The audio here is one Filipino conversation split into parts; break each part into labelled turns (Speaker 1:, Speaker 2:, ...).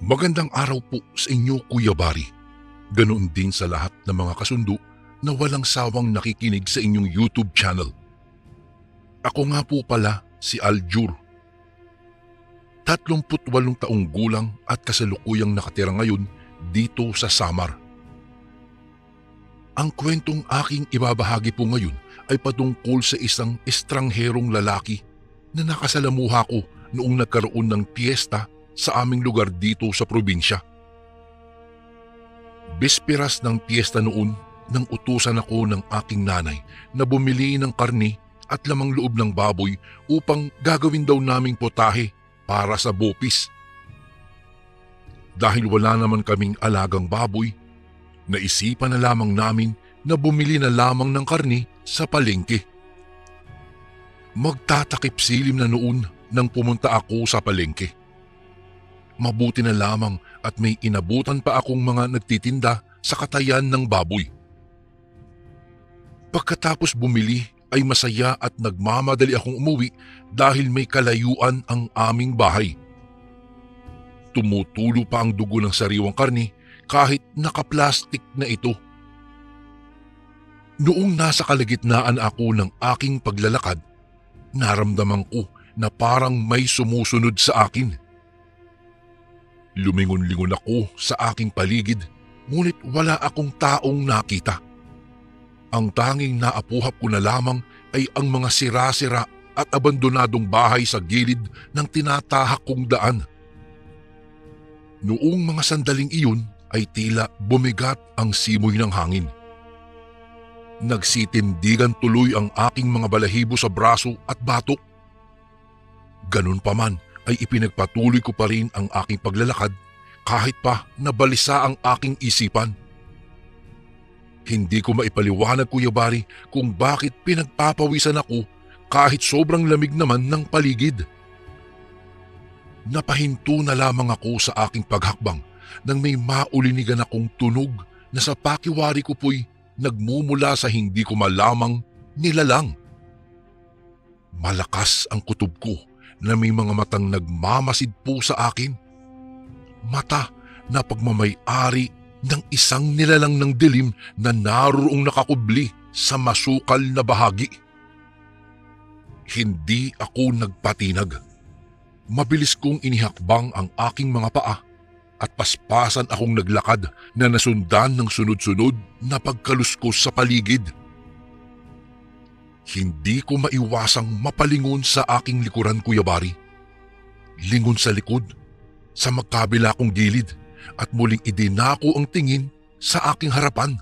Speaker 1: Magandang araw po sa inyo, Kuya Bari. Ganoon din sa lahat ng mga kasundo na walang sawang nakikinig sa inyong YouTube channel. Ako nga po pala si Aljur. 38 taong gulang at kasalukuyang nakatira ngayon dito sa Samar. Ang kwentong aking ibabahagi po ngayon ay patungkol sa isang estrangherong lalaki na nakasalamuha ko noong nagkaroon ng piyesta sa aming lugar dito sa probinsya. Bisperas ng piyesta noon nang utusan ako ng aking nanay na bumili ng karne at lamang loob ng baboy upang gagawin daw naming potahe para sa bopis. Dahil wala naman kaming alagang baboy, naisipan na lamang namin na bumili na lamang ng karne sa palengke. Magtatakip silim na noon nang pumunta ako sa palengke. Mabuti na lamang at may inabutan pa akong mga nagtitinda sa katayan ng baboy. Pagkatapos bumili ay masaya at nagmamadali akong umuwi dahil may kalayuan ang aming bahay. Tumutulo pa ang dugo ng sariwang karne kahit nakaplastik na ito. Noong nasa kalagitnaan ako ng aking paglalakad, naramdaman ko na parang may sumusunod sa akin. Lumingon-lingon ako sa aking paligid, ngunit wala akong taong nakita. Ang tanging naapuhap ko na lamang ay ang mga sira-sira at abandonadong bahay sa gilid ng tinatahak kong daan. Noong mga sandaling iyon ay tila bumigat ang simoy ng hangin. Nagsitindigan tuloy ang aking mga balahibo sa braso at batok. Ganun pa man ay ipinagpatuloy ko pa rin ang aking paglalakad kahit pa nabalisa ang aking isipan. Hindi ko maipaliwanag, Kuya Bari, kung bakit pinagpapawisan ako kahit sobrang lamig naman ng paligid. Napahinto na lamang ako sa aking paghakbang nang may maulinigan akong tunog na sa pakiwari ko po'y nagmumula sa hindi ko malamang nilalang. Malakas ang kutob ko na may mga matang nagmamasid po sa akin. Mata na pagmamay-ari ng isang nilalang ng dilim na naroong nakakubli sa masukal na bahagi. Hindi ako nagpatinag. Mabilis kong inihakbang ang aking mga paa at paspasan akong naglakad na nasundan ng sunod-sunod na pagkaluskos sa paligid. Hindi ko maiwasang mapalingon sa aking likuran, Kuya Bari. Lingon sa likod, sa magkabila kong gilid at muling idinako ang tingin sa aking harapan.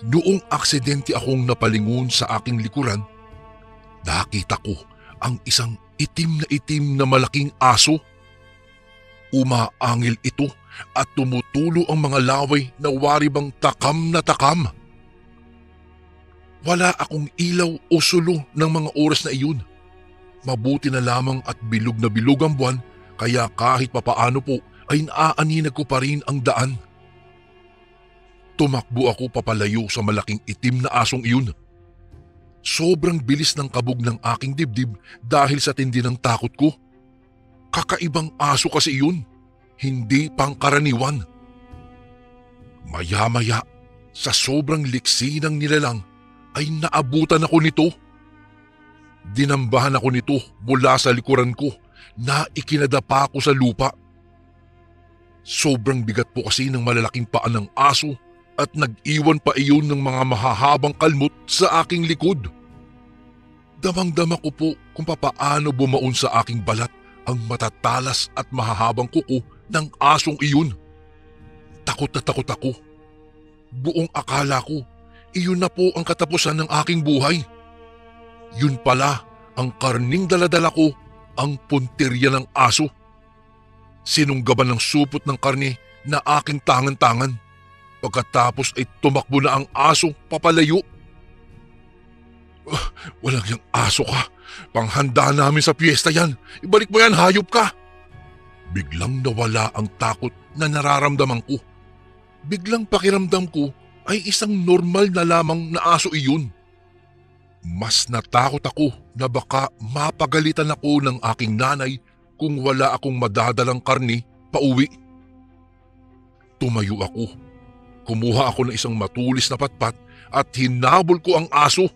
Speaker 1: Noong aksidente akong napalingon sa aking likuran, nakita ko ang isang itim na malaking aso. Umaangil ito at tumutulo ang mga laway na wari bang takam na takam. Wala akong ilaw o sulo ng mga oras na iyon. Mabuti na lamang at bilog na bilog ang buwan, kaya kahit papaano po ay naaaninag ko pa rin ang daan. Tumakbo ako papalayo sa malaking itim na asong iyon. Sobrang bilis ng kabog ng aking dibdib dahil sa tindi ng takot ko. Kakaibang aso kasi iyon, hindi pangkaraniwan. Maya-maya, sa sobrang liksi ng nilalang, ay naabutan ako nito. Dinambahan ako nito mula sa likuran ko na ikinadapa ko sa lupa. Sobrang bigat po kasi ng malalaking paa ng aso at nag-iwan pa iyon ng mga mahahabang kalmot sa aking likod. Damang-dama ko po kung papaano bumaon sa aking balat ang matatalas at mahahabang kuko ng asong iyon. Takot na takot ako. Buong akala ko, iyon na po ang katapusan ng aking buhay. Yun pala, ang karning daladala ko, ang puntirya ng aso. Sinunggaban ng supot ng karne na aking tangan-tangan. Pagkatapos ay tumakbo na ang aso papalayo. Walang yang aso ka. Panghanda namin sa piyesta yan. Ibalik mo yan, hayop ka. Biglang nawala ang takot na nararamdaman ko. Biglang pakiramdam ko ay isang normal na lamang na aso iyon. Mas natakot ako na baka mapagalitan ako ng aking nanay kung wala akong madadalang karne pauwi. Tumayo ako. Kumuha ako ng isang matulis na patpat at hinabol ko ang aso.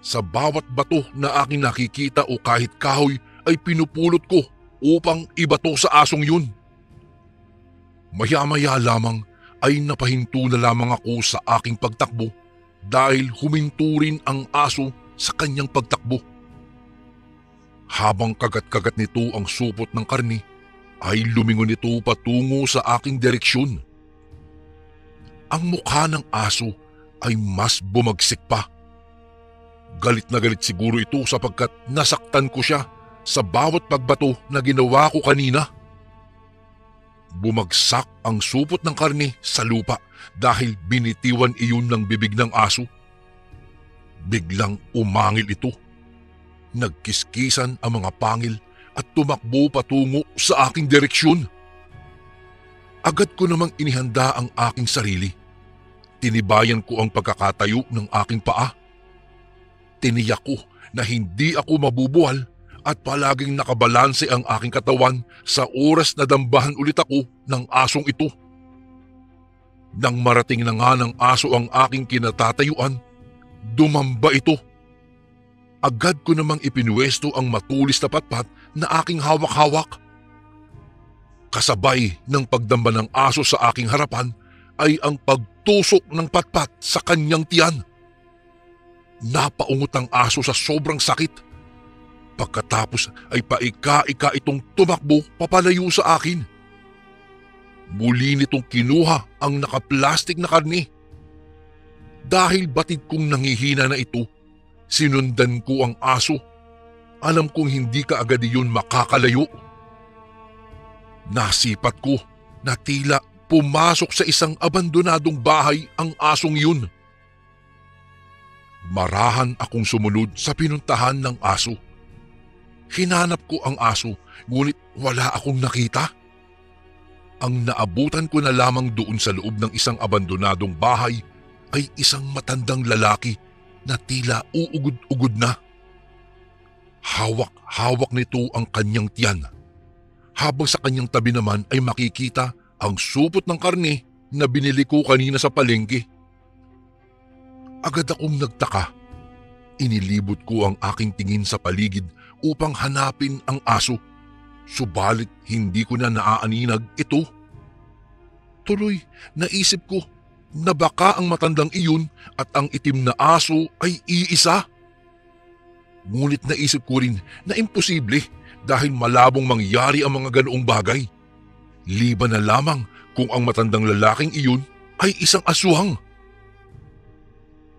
Speaker 1: Sa bawat bato na aking nakikita o kahit kahoy ay pinupulot ko upang ibato sa asong yun. Maya-maya lamang ay napahinto na lamang ako sa aking pagtakbo dahil huminto rin ang aso sa kanyang pagtakbo. Habang kagat-kagat nito ang supot ng karni, ay lumingon ito patungo sa aking direksyon. Ang mukha ng aso ay mas bumagsik pa. Galit na galit siguro ito sapagkat nasaktan ko siya sa bawat pagbato na ginawa ko kanina. Bumagsak ang supot ng karne sa lupa dahil binitiwan iyon ng bibig ng aso. Biglang umangil ito. Nagkiskisan ang mga pangil at tumakbo patungo sa aking direksyon. Agad ko namang inihanda ang aking sarili. Tinibayan ko ang pagkakatayo ng aking paa. Tiniyak ko na hindi ako mabubuwal at palaging nakabalanse ang aking katawan sa oras na dambahan ulit ako ng asong ito. Nang marating na nga ng aso ang aking kinatatayuan, dumamba ito. Agad ko namang ipinuwesto ang matulis na patpat na aking hawak-hawak. Kasabay ng pagdamba ng aso sa aking harapan ay ang pagtusok ng patpat sa kanyang tiyan. Napaungot ang aso sa sobrang sakit. Pagkatapos ay paika-ika itong tumakbo papalayo sa akin. Muli nitong kinuha ang nakaplastik na karne. Dahil batid kong nangihina na ito, sinundan ko ang aso. Alam kong hindi kaagad iyon makakalayo. Nasipat ko na tila pumasok sa isang abandonadong bahay ang asong yun. Marahan akong sumunod sa pinuntahan ng aso. Hinanap ko ang aso ngunit wala akong nakita. Ang naabutan ko na lamang doon sa loob ng isang abandonadong bahay ay isang matandang lalaki na tila uugod-ugod na. Hawak-hawak nito ang kanyang tiyan. Habang sa kanyang tabi naman ay makikita ang supot ng karne na binili ko kanina sa palengke. Agad akong nagtaka. Inilibot ko ang aking tingin sa paligid upang hanapin ang aso. Subalit hindi ko na naaaninag ito. Tuloy naisip ko na baka ang matandang iyon at ang itim na aso ay iisa. Ngunit naisip ko rin na imposible dahil malabong mangyari ang mga ganoong bagay. Liban na lamang kung ang matandang lalaking iyon ay isang aswang.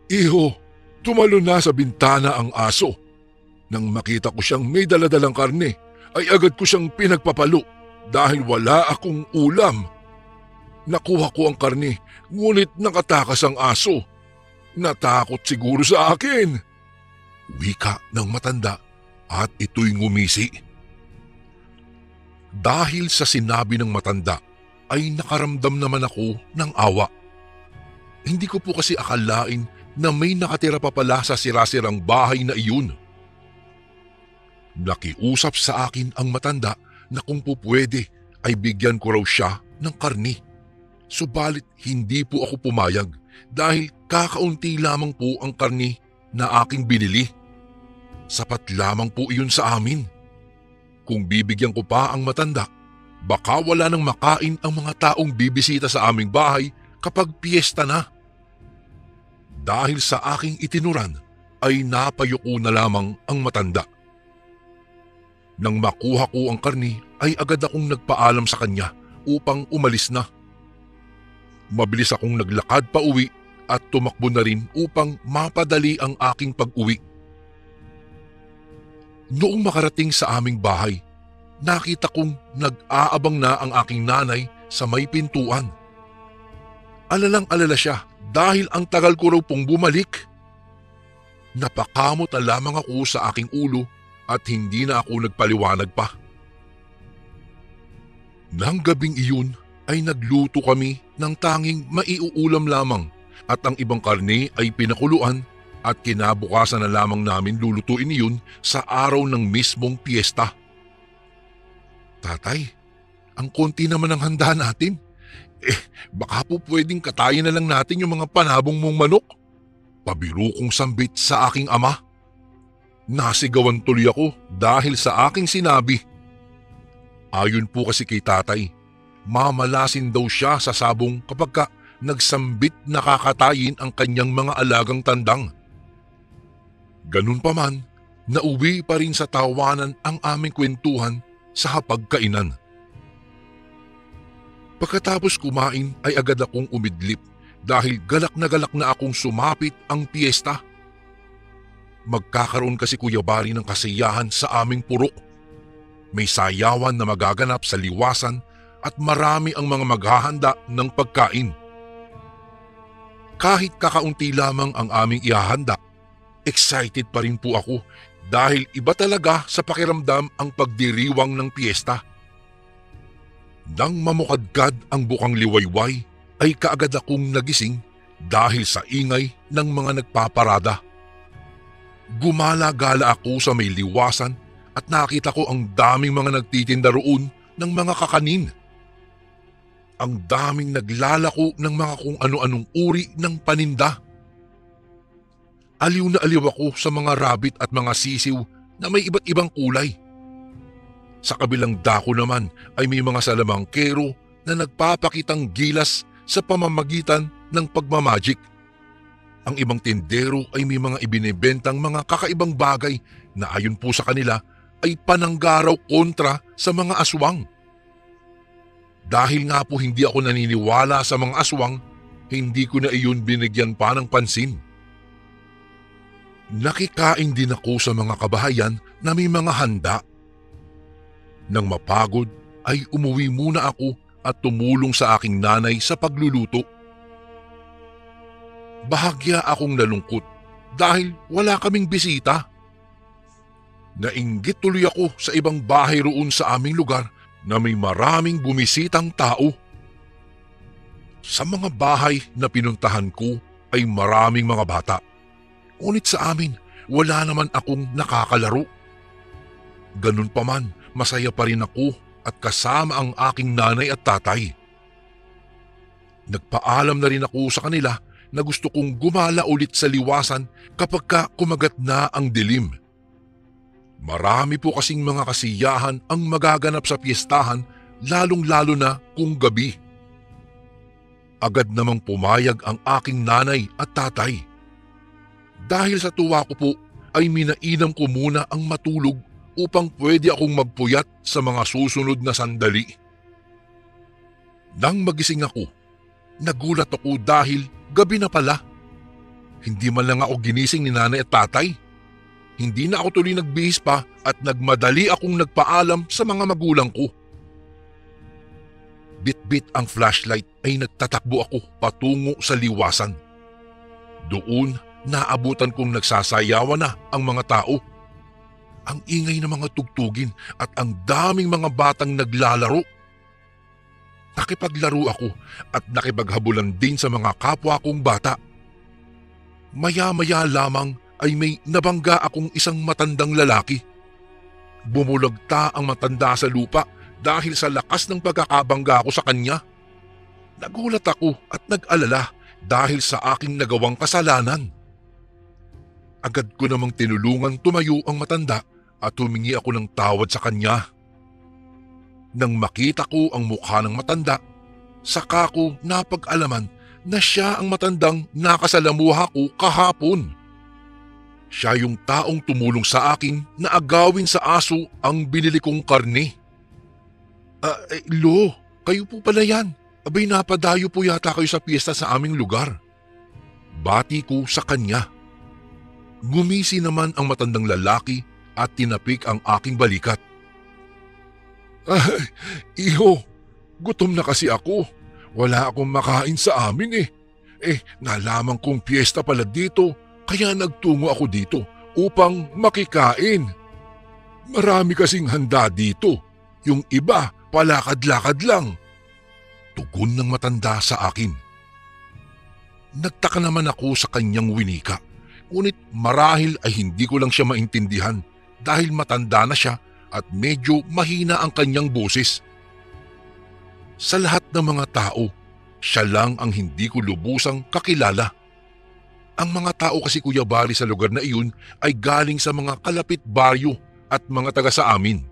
Speaker 1: Iho, tumalo na sa bintana ang aso. Nang makita ko siyang may daladalang karne, ay agad ko siyang pinagpapalo dahil wala akong ulam. Nakuha ko ang karne, ngunit nakatakas ang aso. Natakot siguro sa akin. Wika ng matanda at ito'y ngumisi. Dahil sa sinabi ng matanda, ay nakaramdam naman ako ng awa. Hindi ko po kasi akalain na may nakatira pa pala sa sirasirang bahay na iyon. Nakiusap sa akin ang matanda na kung pupwede ay bigyan ko raw siya ng karni. Subalit hindi po ako pumayag dahil kakaunti lamang po ang karni na aking binili. Sapat lamang po iyon sa amin. Kung bibigyan ko pa ang matanda, baka wala nang makain ang mga taong bibisita sa aming bahay kapag piyesta na. Dahil sa aking itinuran ay napayuko na lamang ang matanda. Nang makuha ko ang karni ay agad akong nagpaalam sa kanya upang umalis na. Mabilis akong naglakad pa uwi at tumakbo na rin upang mapadali ang aking pag-uwi. Noong makarating sa aming bahay, nakita kong nag-aabang na ang aking nanay sa may pintuan. Alalang-alala siya dahil ang tagal ko raw pong bumalik. Napakamot na lamang ako sa aking ulo at hindi na ako nagpaliwanag pa. Nang gabing iyon ay nagluto kami ng tanging maiuulam lamang at ang ibang karne ay pinakuluan at kinabukasan na lamang namin lulutuin iyon sa araw ng mismong piyesta. Tatay, ang konti naman ang handa natin. Baka po pwedeng katayin na lang natin yung mga panabong mong manok. Pabiro kong sambit sa aking ama. Nasigawan tuloy ako dahil sa aking sinabi. Ayon po kasi kay tatay, mamalasin daw siya sa sabong kapag nagsambit na kakatayin ang kanyang mga alagang tandang. Ganun pa man, nauwi pa rin sa tawanan ang aming kwentuhan sa hapagkainan. Pagkatapos kumain ay agad akong umidlip dahil galak na akong sumapit ang piyesta. Magkakaroon kasi Kuya Bari ng kasiyahan sa aming purok. May sayawan na magaganap sa liwasan at marami ang mga maghahanda ng pagkain. Kahit kakaunti lamang ang aming ihahanda, excited pa rin po ako dahil iba talaga sa pakiramdam ang pagdiriwang ng piyesta. Nang mamukadkad ang bukang liwayway ay kaagad akong nagising dahil sa ingay ng mga nagpaparada. Gumala-gala ako sa may liwasan at nakita ko ang daming mga nagtitinda roon ng mga kakanin. Ang daming naglalako ng mga kung ano-anong uri ng paninda. Aliw na aliw ako sa mga rabbit at mga sisiw na may iba't ibang kulay. Sa kabilang dako naman ay may mga salamangkero na nagpapakitang gilas sa pamamagitan ng pagmamagic. Ang ibang tindero ay may mga ibinebentang mga kakaibang bagay na ayon po sa kanila ay pananggaraw kontra sa mga aswang. Dahil nga po hindi ako naniniwala sa mga aswang, hindi ko na iyon binigyan pa ng pansin. Nakikain din ako sa mga kabahayan na may mga handa. Nang mapagod ay umuwi muna ako at tumulong sa aking nanay sa pagluluto. Bahagya akong nalungkot dahil wala kaming bisita. Nainggit tuloy ako sa ibang bahay roon sa aming lugar na may maraming bumisitang tao. Sa mga bahay na pinuntahan ko ay maraming mga bata. Ngunit sa amin, wala naman akong nakakalaro. Ganun pa man, masaya pa rin ako at kasama ang aking nanay at tatay. Nagpaalam na rin ako sa kanila na gusto kong gumala ulit sa liwasan kapag kumagat na ang dilim. Marami po kasing mga kasiyahan ang magaganap sa piyestahan, lalong-lalo na kung gabi. Agad namang pumayag ang aking nanay at tatay. Dahil sa tuwa ko po ay minainam ko muna ang matulog upang pwede akong magpuyat sa mga susunod na sandali. Nang magising ako, nagulat ako dahil gabi na pala. Hindi man lang ako ginising ni nanay at tatay. Hindi na ako tuloy nagbihis pa at nagmadali akong nagpaalam sa mga magulang ko. Bit-bit ang flashlight ay nagtatakbo ako patungo sa liwasan. Doon naabutan kong nagsasayawan na ang mga tao. Ang ingay ng mga tugtugin at ang daming mga batang naglalaro. Nakipaglaro ako at nakipaghabulan din sa mga kapwa kong bata. Maya-maya lamang ay may nabangga akong isang matandang lalaki. Bumulagta ang matanda sa lupa dahil sa lakas ng pagkakabangga ko sa kanya. Nagulat ako at nag-alala dahil sa aking nagawang kasalanan. Agad ko namang tinulungan tumayo ang matanda at humingi ako ng tawad sa kanya. Nang makita ko ang mukha ng matanda, saka ko napag-alaman na siya ang matandang nakasalamuha ko kahapon. Siya yung taong tumulong sa akin na agawin sa aso ang binili kong karne. Lo, kayo po pala yan. Abay napadayo po yata kayo sa piyesta sa aming lugar. Bati ko sa kanya. Ngumisi naman ang matandang lalaki at tinapik ang aking balikat. Iho, gutom na kasi ako. Wala akong makain sa amin . Nalaman kong piyesta pala dito. Kaya nagtungo ako dito upang makikain. Marami kasing handa dito. Yung iba, palakad-lakad lang. Tugon ng matanda sa akin. Nagtaka naman ako sa kanyang winika. Ngunit marahil ay hindi ko lang siya maintindihan dahil matanda na siya at medyo mahina ang kanyang boses. Sa lahat ng mga tao, siya lang ang hindi ko lubusang kakilala. Ang mga tao kasi Kuya Bari sa lugar na iyon ay galing sa mga kalapit baryo at mga taga sa amin.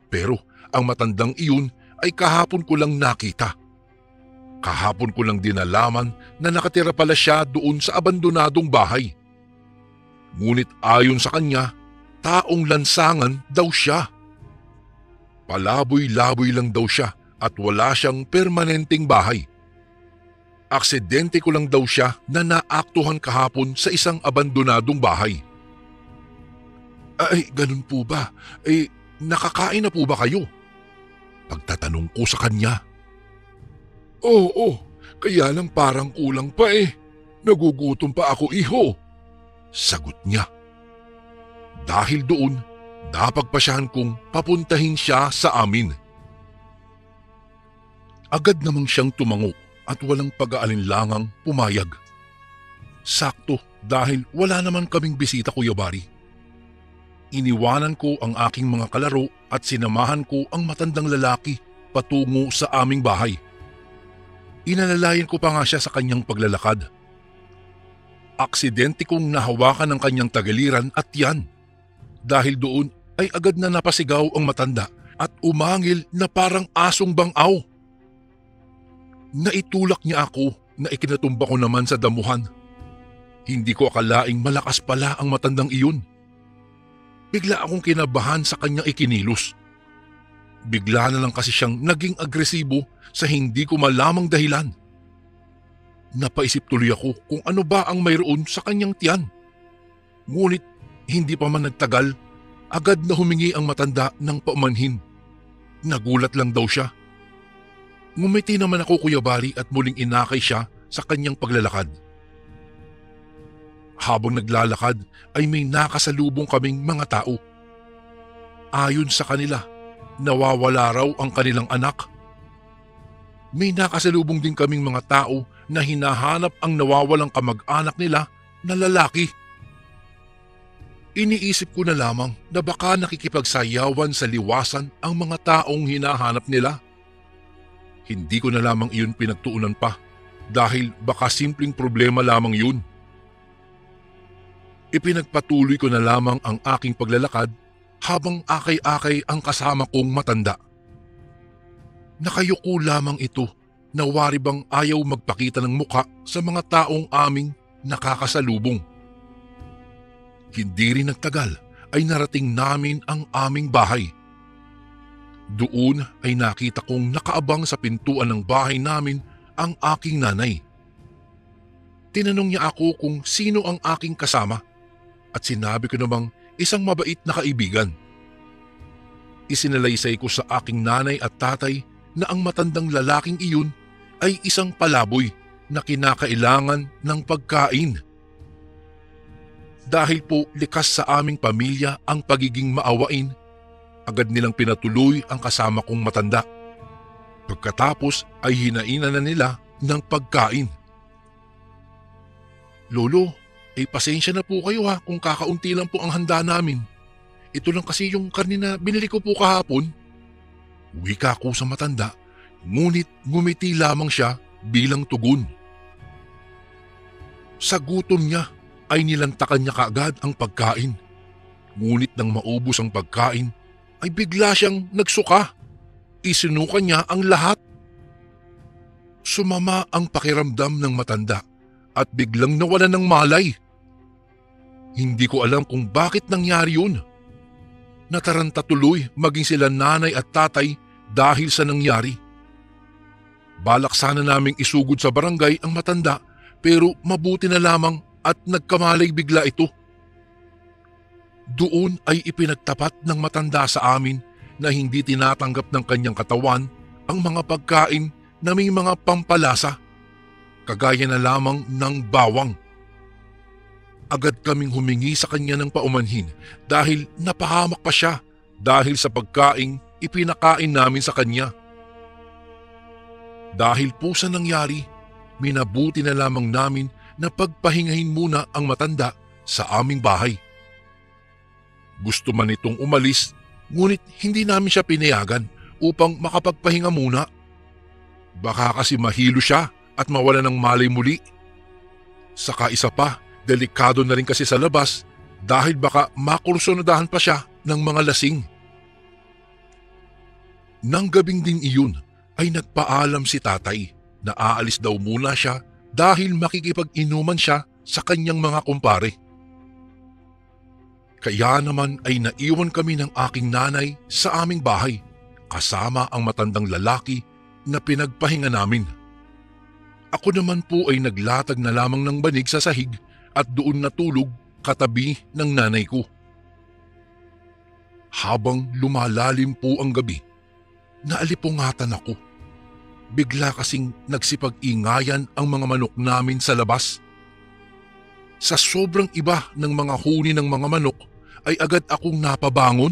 Speaker 1: Pero ang matandang iyon ay kahapon ko lang nakita. Kahapon ko lang din nalaman na nakatira pala siya doon sa abandonadong bahay. Ngunit ayon sa kanya, taong lansangan daw siya. Palaboy-laboy lang daw siya at wala siyang permanenteng bahay. Aksidente ko lang daw siya na naaktuhan kahapon sa isang abandonadong bahay. Ay, ganun po ba? Nakakain na po ba kayo? Pagtatanong ko sa kanya. Oo, kaya lang parang kulang pa eh. Nagugutom pa ako, iho. Sagot niya. Dahil doon, napagpasyahan kong papuntahin siya sa amin. Agad namang siyang tumango at walang pag-aalinlangang pumayag. Sakto dahil wala naman kaming bisita, Kuya Bari. Iniwanan ko ang aking mga kalaro at sinamahan ko ang matandang lalaki patungo sa aming bahay. Inalalayan ko pa nga siya sa kanyang paglalakad. Aksidente kong nahawakan ng kanyang tagaliran at tiyan. Dahil doon ay agad na napasigaw ang matanda at umangil na parang asong bangaw. Naitulak niya ako na ikinatumba ko naman sa damuhan. Hindi ko akalaing malakas pala ang matandang iyon. Bigla akong kinabahan sa kanyang ikinilos. Bigla na lang kasi siyang naging agresibo sa hindi ko malamang dahilan. Napaisip tuloy ako kung ano ba ang mayroon sa kanyang tiyan. Ngunit hindi pa man nagtagal, agad na humingi ang matanda ng paumanhin. Nagulat lang daw siya. Ngumiti naman ako, Kuya Bari, at muling inakay siya sa kanyang paglalakad. Habang naglalakad ay may nakasalubong kaming mga tao. Ayon sa kanila, nawawala raw ang kanilang anak. May nakasalubong din kaming mga tao na hinahanap ang nawawalang kamag-anak nila na lalaki. Iniisip ko na lamang na baka nakikipagsayawan sa liwasan ang mga taong hinahanap nila. Hindi ko na lamang iyon pinagtuunan pa dahil baka simpleng problema lamang yun. Ipinagpatuloy ko na lamang ang aking paglalakad habang akay-akay ang kasama kong matanda. Nakayuko lamang ito na wari bang ayaw magpakita ng muka sa mga taong aming nakakasalubong. Hindi rin nagtagal ay narating namin ang aming bahay. Doon ay nakita kong nakaabang sa pintuan ng bahay namin ang aking nanay. Tinanong niya ako kung sino ang aking kasama at sinabi ko namang isang mabait na kaibigan. Isinalaysay ko sa aking nanay at tatay na ang matandang lalaking iyon ay isang palaboy na kinakailangan ng pagkain. Dahil po likas sa aming pamilya ang pagiging maawain, agad nilang pinatuloy ang kasama kong matanda. Pagkatapos ay hinainan na nila ng pagkain. Lolo, pasensya na po kayo kung kakaunti lang po ang handa namin. Ito lang kasi yung karne na binili ko po kahapon. Wika ko sa matanda, ngunit ngumiti lamang siya bilang tugon. Sa gutom niya ay nilantakan niya kaagad ang pagkain. Ngunit nang maubos ang pagkain, ay bigla siyang nagsuka. Isinuka niya ang lahat. Sumama ang pakiramdam ng matanda at biglang nawalan ng malay. Hindi ko alam kung bakit nangyari yun. Nataranta tuloy maging sila nanay at tatay dahil sa nangyari. Balak sana naming isugod sa barangay ang matanda pero mabuti na lamang at nagkamalay bigla ito. Doon ay ipinagtapat ng matanda sa amin na hindi tinatanggap ng kanyang katawan ang mga pagkain na may mga pampalasa, kagaya na lamang ng bawang. Agad kaming humingi sa kanya ng paumanhin dahil napahamak pa siya dahil sa pagkaing ipinakain namin sa kanya. Dahil po sa nangyari, minabuti na lamang namin na pagpahingahin muna ang matanda sa aming bahay. Gusto man itong umalis Ngunit hindi namin siya pinayagan upang makapagpahinga muna. Baka kasi mahilo siya at mawala ng malay muli. Saka isa pa, delikado na rin kasi sa labas dahil baka makursunadahan pa siya ng mga lasing. Nang gabing din iyon ay nagpaalam si tatay na aalis daw muna siya dahil makikipag-inuman siya sa kanyang mga kumpare. Kaya naman ay naiwan kami ng aking nanay sa aming bahay kasama ang matandang lalaki na pinagpahinga namin. Ako naman po ay naglatag na lamang ng banig sa sahig at doon natulog katabi ng nanay ko. Habang lumalalim po ang gabi, naalipungatan ako. Bigla kasing nagsipag-ingayan ang mga manok namin sa labas. Sa sobrang iba ng mga huni ng mga manok ay agad akong napabangon.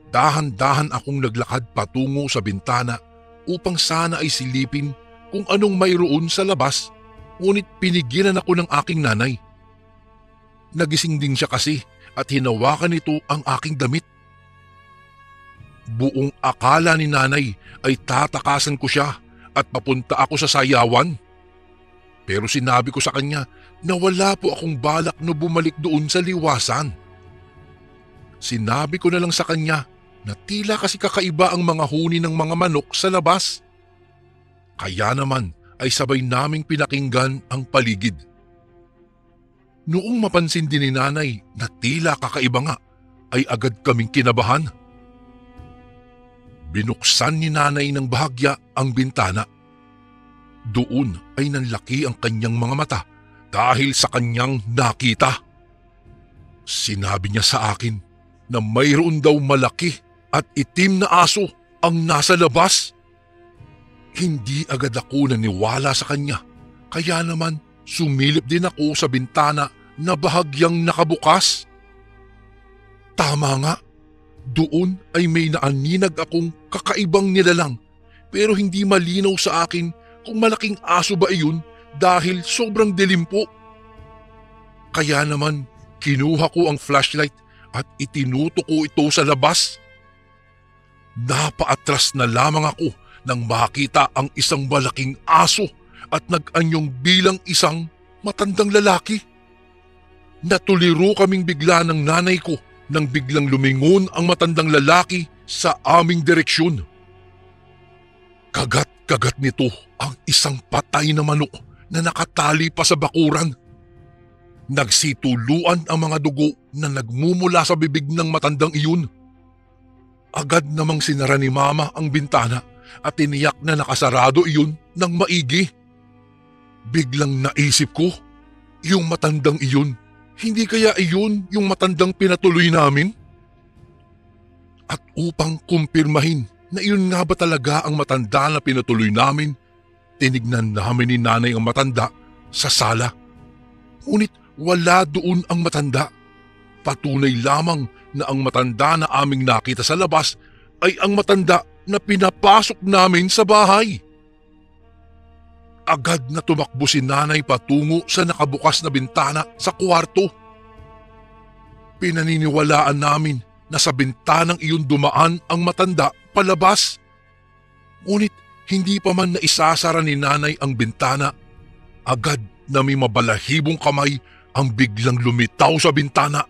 Speaker 1: Dahan-dahan akong naglakad patungo sa bintana upang sana ay silipin kung anong mayroon sa labas, ngunit pinigilan ako ng aking nanay. Nagising din siya kasi at hinawakan nito ang aking damit. Buong akala ni nanay ay tatakasan ko siya at papunta ako sa sayawan. Pero sinabi ko sa kanya na wala po akong balak na bumalik doon sa liwasan. Sinabi ko na lang sa kanya na tila kasi kakaiba ang mga huni ng mga manok sa labas. Kaya naman ay sabay naming pinakinggan ang paligid. Noong mapansin din ni nanay na tila kakaiba nga, ay agad kaming kinabahan. Binuksan ni nanay ng bahagya ang bintana. Doon ay nanlaki ang kanyang mga mata dahil sa kanyang nakita. Sinabi niya sa akin na mayroon daw malaki at itim na aso ang nasa labas. Hindi agad ako naniwala sa kanya, kaya naman sumilip din ako sa bintana na bahagyang nakabukas. Tama nga, doon ay may naaninag akong kakaibang nilalang pero hindi malinaw sa akin kung malaking aso ba iyon dahil sobrang dilim po. Kaya naman kinuha ko ang flashlight at itinutok ko ito sa labas. Napaatras na lamang ako nang makita ang isang malaking aso at nag-anyong bilang isang matandang lalaki. Natuliro kaming bigla ng nanay ko nang biglang lumingon ang matandang lalaki sa aming direksyon. Kagat-kagat nito ang isang patay na manok na nakatali pa sa bakuran. Nagsituluan ang mga dugo na nagmumula sa bibig ng matandang iyon. Agad namang sinara ni mama ang bintana at tiniyak na nakasarado iyon ng maigi. Biglang naisip ko, yung matandang iyon, hindi kaya iyon yung matandang pinatuloy namin? At upang kumpirmahin na iyon nga ba talaga ang matanda na pinatuloy namin, tinignan namin ni nanay ang matanda sa sala. Ngunit wala doon ang matanda. Patunay lamang na ang matanda na aming nakita sa labas ay ang matanda na pinapasok namin sa bahay. Agad na tumakbo si nanay patungo sa nakabukas na bintana sa kwarto. Pinaniniwalaan namin na sa bintanang iyon dumaan ang matanda palabas. Ngunit hindi pa man naisasara ni nanay ang bintana, agad na may mabalahibong kamay ang biglang lumitaw sa bintana.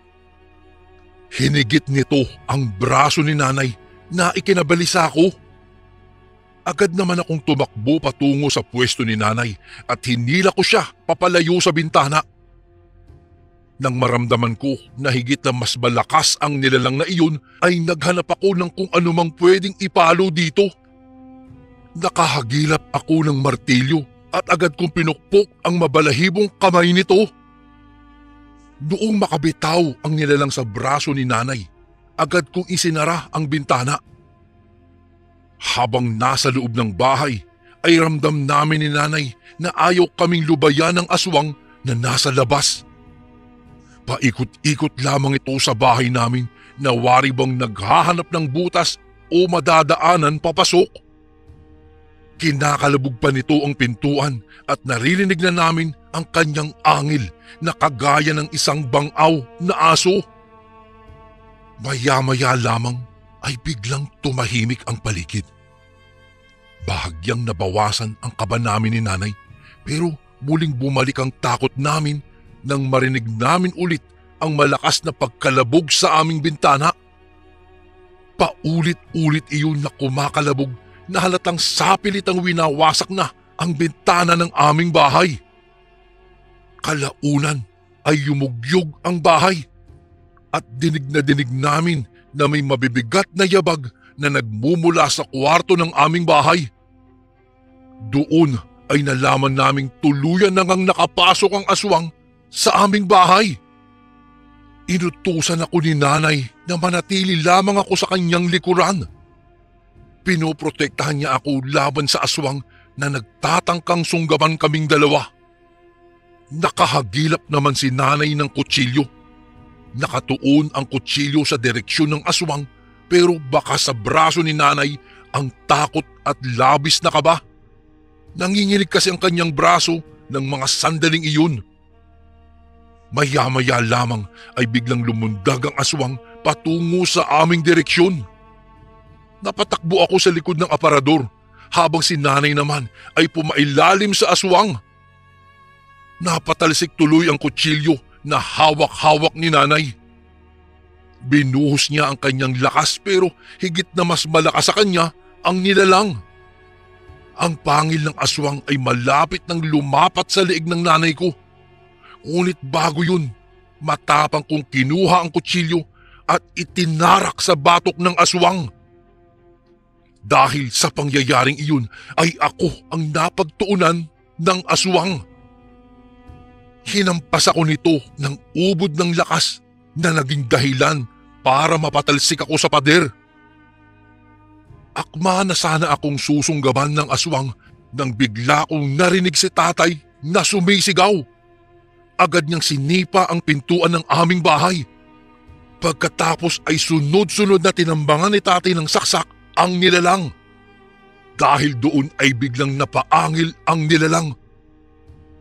Speaker 1: Hinigit nito ang braso ni nanay na ikinabalisa ko. Agad naman akong tumakbo patungo sa pwesto ni nanay at hinila ko siya papalayo sa bintana. Nang maramdaman ko na higit na mas malakas ang nilalang na iyon ay naghanap ako ng kung anumang pwedeng ipalo dito. Nakahagilap ako ng martilyo at agad kong pinukpok ang mabalahibong kamay nito. Noong makabitaw ang nilalang sa braso ni nanay, agad kong isinara ang bintana. Habang nasa loob ng bahay, ay ramdam namin ni nanay na ayaw kaming lubayan ng aswang na nasa labas. Paikot-ikot lamang ito sa bahay namin na wari bang naghahanap ng butas o madadaanan papasok. Kinakalabog pa nito ang pintuan at naririnig na namin ang kanyang angil na kagaya ng isang bangaw na aso. Maya-maya lamang ay biglang tumahimik ang paligid. Bahagyang nabawasan ang kaba namin ni nanay pero muling bumalik ang takot namin nang marinig namin ulit ang malakas na pagkalabog sa aming bintana. Paulit-ulit iyon na kumakalabog na halatang sapilit ang winawasak na ang bintana ng aming bahay. Kalaunan ay yumugyog ang bahay at dinig namin na may mabibigat na yabag na nagmumula sa kwarto ng aming bahay. Doon ay nalaman naming tuluyan na ngang nakapasok ang aswang sa aming bahay. Inutusan ako ni nanay na manatili lamang ako sa kanyang likuran. Pinoprotektahan niya ako laban sa aswang na nagtatangkang sunggaban kaming dalawa. Nakahagilap naman si nanay ng kutsilyo. Nakatuon ang kutsilyo sa direksyon ng aswang pero baka sa braso ni nanay ang takot at labis na kaba. Nanginginig kasi ang kanyang braso ng mga sandaling iyon. Maya-maya lamang ay biglang lumundag ang aswang patungo sa aming direksyon. Napatakbo ako sa likod ng aparador habang si nanay naman ay pumailalim sa aswang. Napatalsik tuloy ang kutsilyo na hawak-hawak ni nanay. Binuhos niya ang kanyang lakas pero higit na mas malakas sa kanya ang nilalang. Ang pangil ng aswang ay malapit nang lumapat sa leeg ng nanay ko. Ngunit bago yun, matapang kong kinuha ang kutsilyo at itinarak sa batok ng aswang. Dahil sa pangyayaring iyon ay ako ang napagtuunan ng aswang. Hinampas ako nito ng ubod ng lakas na naging dahilan para mapatalsik ako sa pader. Akma na sana akong susunggaban ng aswang nang bigla kong narinig si tatay na sumisigaw. Agad niyang sinipa ang pintuan ng aming bahay. Pagkatapos ay sunod-sunod na tinambangan ni tatay ng saksak ang nilalang. Dahil doon ay biglang napaangil ang nilalang.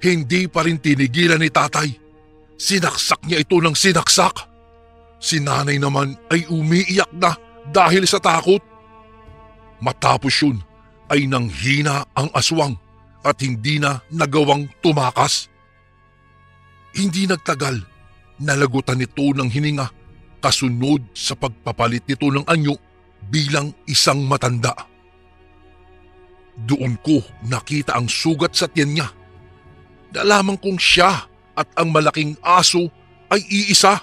Speaker 1: Hindi pa rin tinigilan ni tatay. Sinaksak niya ito ng sinaksak. Si nanay naman ay umiiyak na dahil sa takot. Matapos yun ay nanghina ang aswang at hindi na nagawang tumakas. Hindi nagtagal, nalagutan nito ng hininga kasunod sa pagpapalit nito ng anyo bilang isang matanda. Doon ko nakita ang sugat sa tiyan niya. Nalaman kong siya at ang malaking aso ay iisa.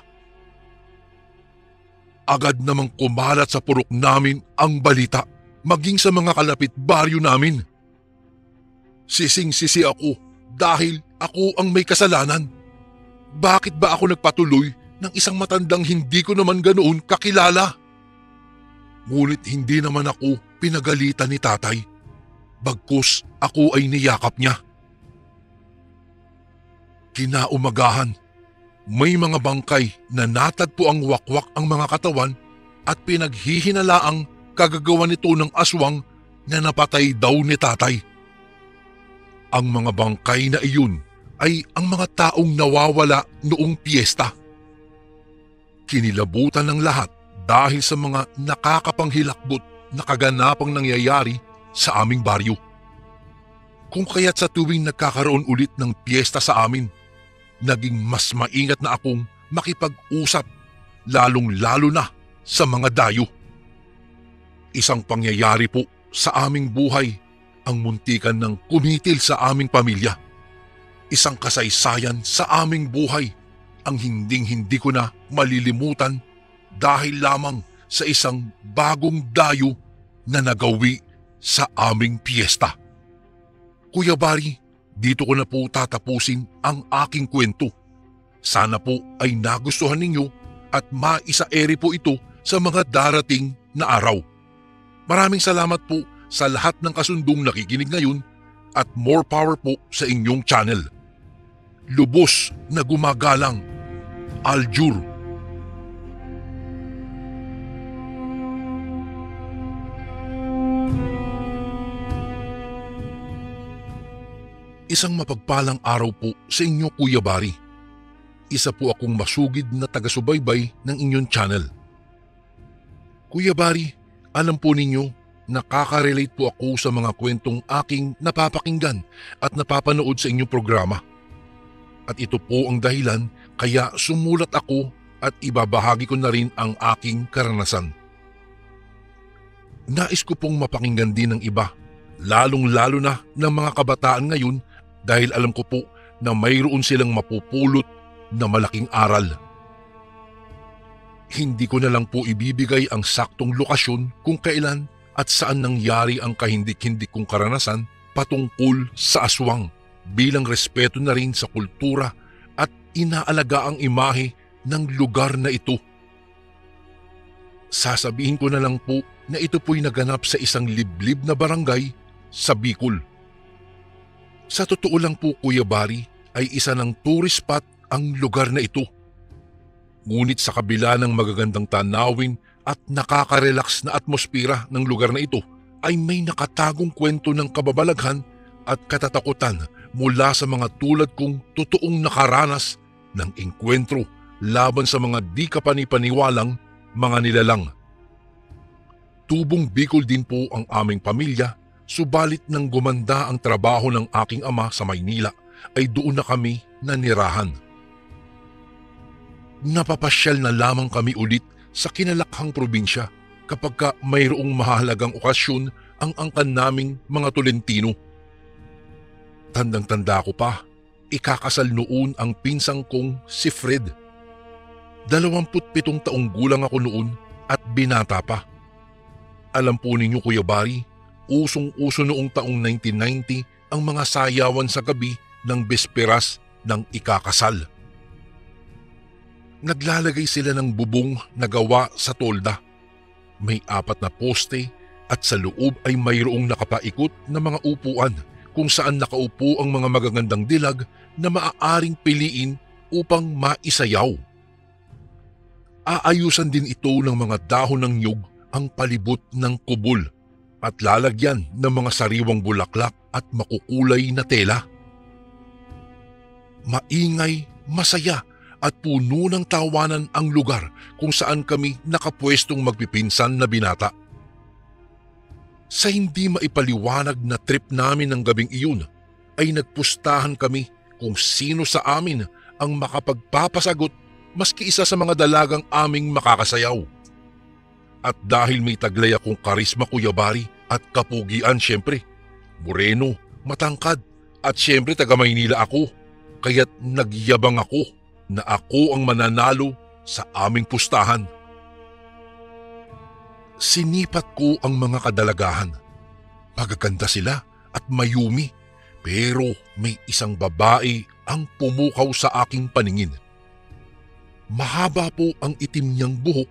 Speaker 1: Agad namang kumalat sa purok namin ang balita, maging sa mga kalapit baryo namin. Sising-sisi ako dahil ako ang may kasalanan. Bakit ba ako nagpatuloy ng isang matandang hindi ko naman ganoon kakilala? Ngunit hindi naman ako pinagalitan ni tatay. Bagkus ako ay niyakap niya. Kinaumagahan, may mga bangkay na natagpo ang wakwak ang mga katawan at pinaghihinalaang kagagawa nito ng aswang na napatay daw ni tatay. Ang mga bangkay na iyon ay ang mga taong nawawala noong piyesta. Kinilabutan ng lahat dahil sa mga nakakapanghilakbot na kaganapang nangyayari sa aming baryo. Kung kaya't sa tuwing nagkakaroon ulit ng piyesta sa amin, naging mas maingat na akong makipag-usap, lalong-lalo na sa mga dayo. Isang pangyayari po sa aming buhay ang muntikan ng kumitil sa aming pamilya. Isang kasaysayan sa aming buhay ang hinding-hindi ko na malilimutan dahil lamang sa isang bagong dayo na nagawi sa aming piyesta. Kuya Barry, dito ko na po tatapusin ang aking kwento. Sana po ay nagustuhan ninyo at maisa-ere po ito sa mga darating na araw. Maraming salamat po sa lahat ng kasundong nakikinig ngayon at more power po sa inyong channel. Lubos na gumagalang, Aljur. Isang mapagpalang araw po sa inyo, Kuya Barry. Isa po akong masugid na taga-subaybay ng inyong channel. Kuya Bari, alam po ninyo, nakaka-relate po ako sa mga kwentong aking napapakinggan at napapanood sa inyong programa. At ito po ang dahilan kaya sumulat ako at ibabahagi ko na rin ang aking karanasan. Nais ko pong mapakinggan din ng iba, lalong-lalo na ng mga kabataan ngayon dahil alam ko po na mayroon silang mapupulot na malaking aral. Hindi ko na lang po ibibigay ang saktong lokasyon kung kailan at saan nangyari ang kahindik-hindik kong karanasan patungkol sa aswang bilang respeto na rin sa kultura at inaalaga ang imahe ng lugar na ito. Sasabihin ko na lang po na ito po'y naganap sa isang liblib na barangay sa Bicol. Sa totoo lang po Kuya Bari ay isa ng tourist spot ang lugar na ito. Ngunit sa kabila ng magagandang tanawin at nakaka-relax na atmosfera ng lugar na ito ay may nakatagong kwento ng kababalaghan at katatakutan mula sa mga tulad kong totoong nakaranas ng engkwentro laban sa mga di kapanipaniwalang mga nilalang. Tubong Bicol din po ang aming pamilya, subalit nang gumanda ang trabaho ng aking ama sa Maynila ay doon na kami nanirahan. Napapasyal na lamang kami ulit sa kinalakhang probinsya kapag mayroong mahalagang okasyon ang angkan naming mga Tolentino. Tandang-tanda ko pa, ikakasal noon ang pinsang kong si Fred. 27 taong gulang ako noon at binata pa. Alam po ninyo Kuya Bari, usong-uso noong taong 1990 ang mga sayawan sa gabi ng besperas ng ikakasal. Naglalagay sila ng bubong na gawa sa tolda. May 4 na poste at sa loob ay mayroong nakapaikot na mga upuan kung saan nakaupo ang mga magagandang dilag na maaaring piliin upang maisayaw. Aayusan din ito ng mga dahon ng nyug ang palibot ng kubol at lalagyan ng mga sariwang bulaklak at makukulay na tela. Maingay, masaya at puno ng tawanan ang lugar kung saan kami nakapwestong magpipinsan na binata. Sa hindi maipaliwanag na trip namin ng gabing iyon, ay nagpustahan kami kung sino sa amin ang makapagpapasagot maski isa sa mga dalagang aming makakasayaw. At dahil may taglay akong karisma Kuya Bari at kapugian syempre, moreno, matangkad at syempre taga Maynila ako, kaya't nagyabang ako na ako ang mananalo sa aming pustahan. Sinipat ko ang mga kadalagahan. Magaganda sila at mayumi, pero may isang babae ang pumukaw sa aking paningin. Mahaba po ang itim niyang buhok,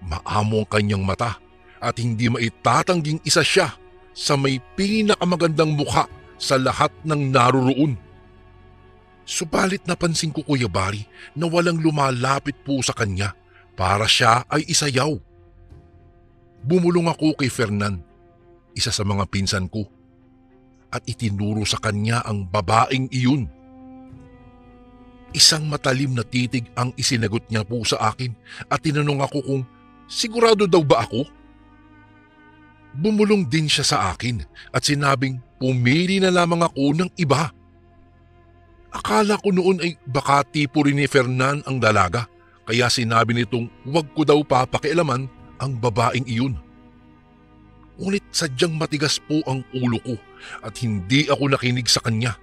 Speaker 1: maamo ang kanyang mata at hindi maitatangging isa siya sa may pinakamagandang mukha sa lahat ng naroroon. Subalit napansin ko Kuya Bari na walang lumalapit po sa kanya para siya ay isayaw. Bumulong ako kay Fernan, isa sa mga pinsan ko, at itinuro sa kanya ang babaeng iyon. Isang matalim na titig ang isinagot niya po sa akin at tinanong ako kung sigurado daw ba ako? Bumulong din siya sa akin at sinabing pumili na lamang ako ng iba. Akala ko noon ay baka tipo rin ni Fernan ang dalaga, kaya sinabi nitong huwag ko daw papakialaman ang babaeng iyon. Ngunit sadyang matigas po ang ulo ko at hindi ako nakinig sa kanya.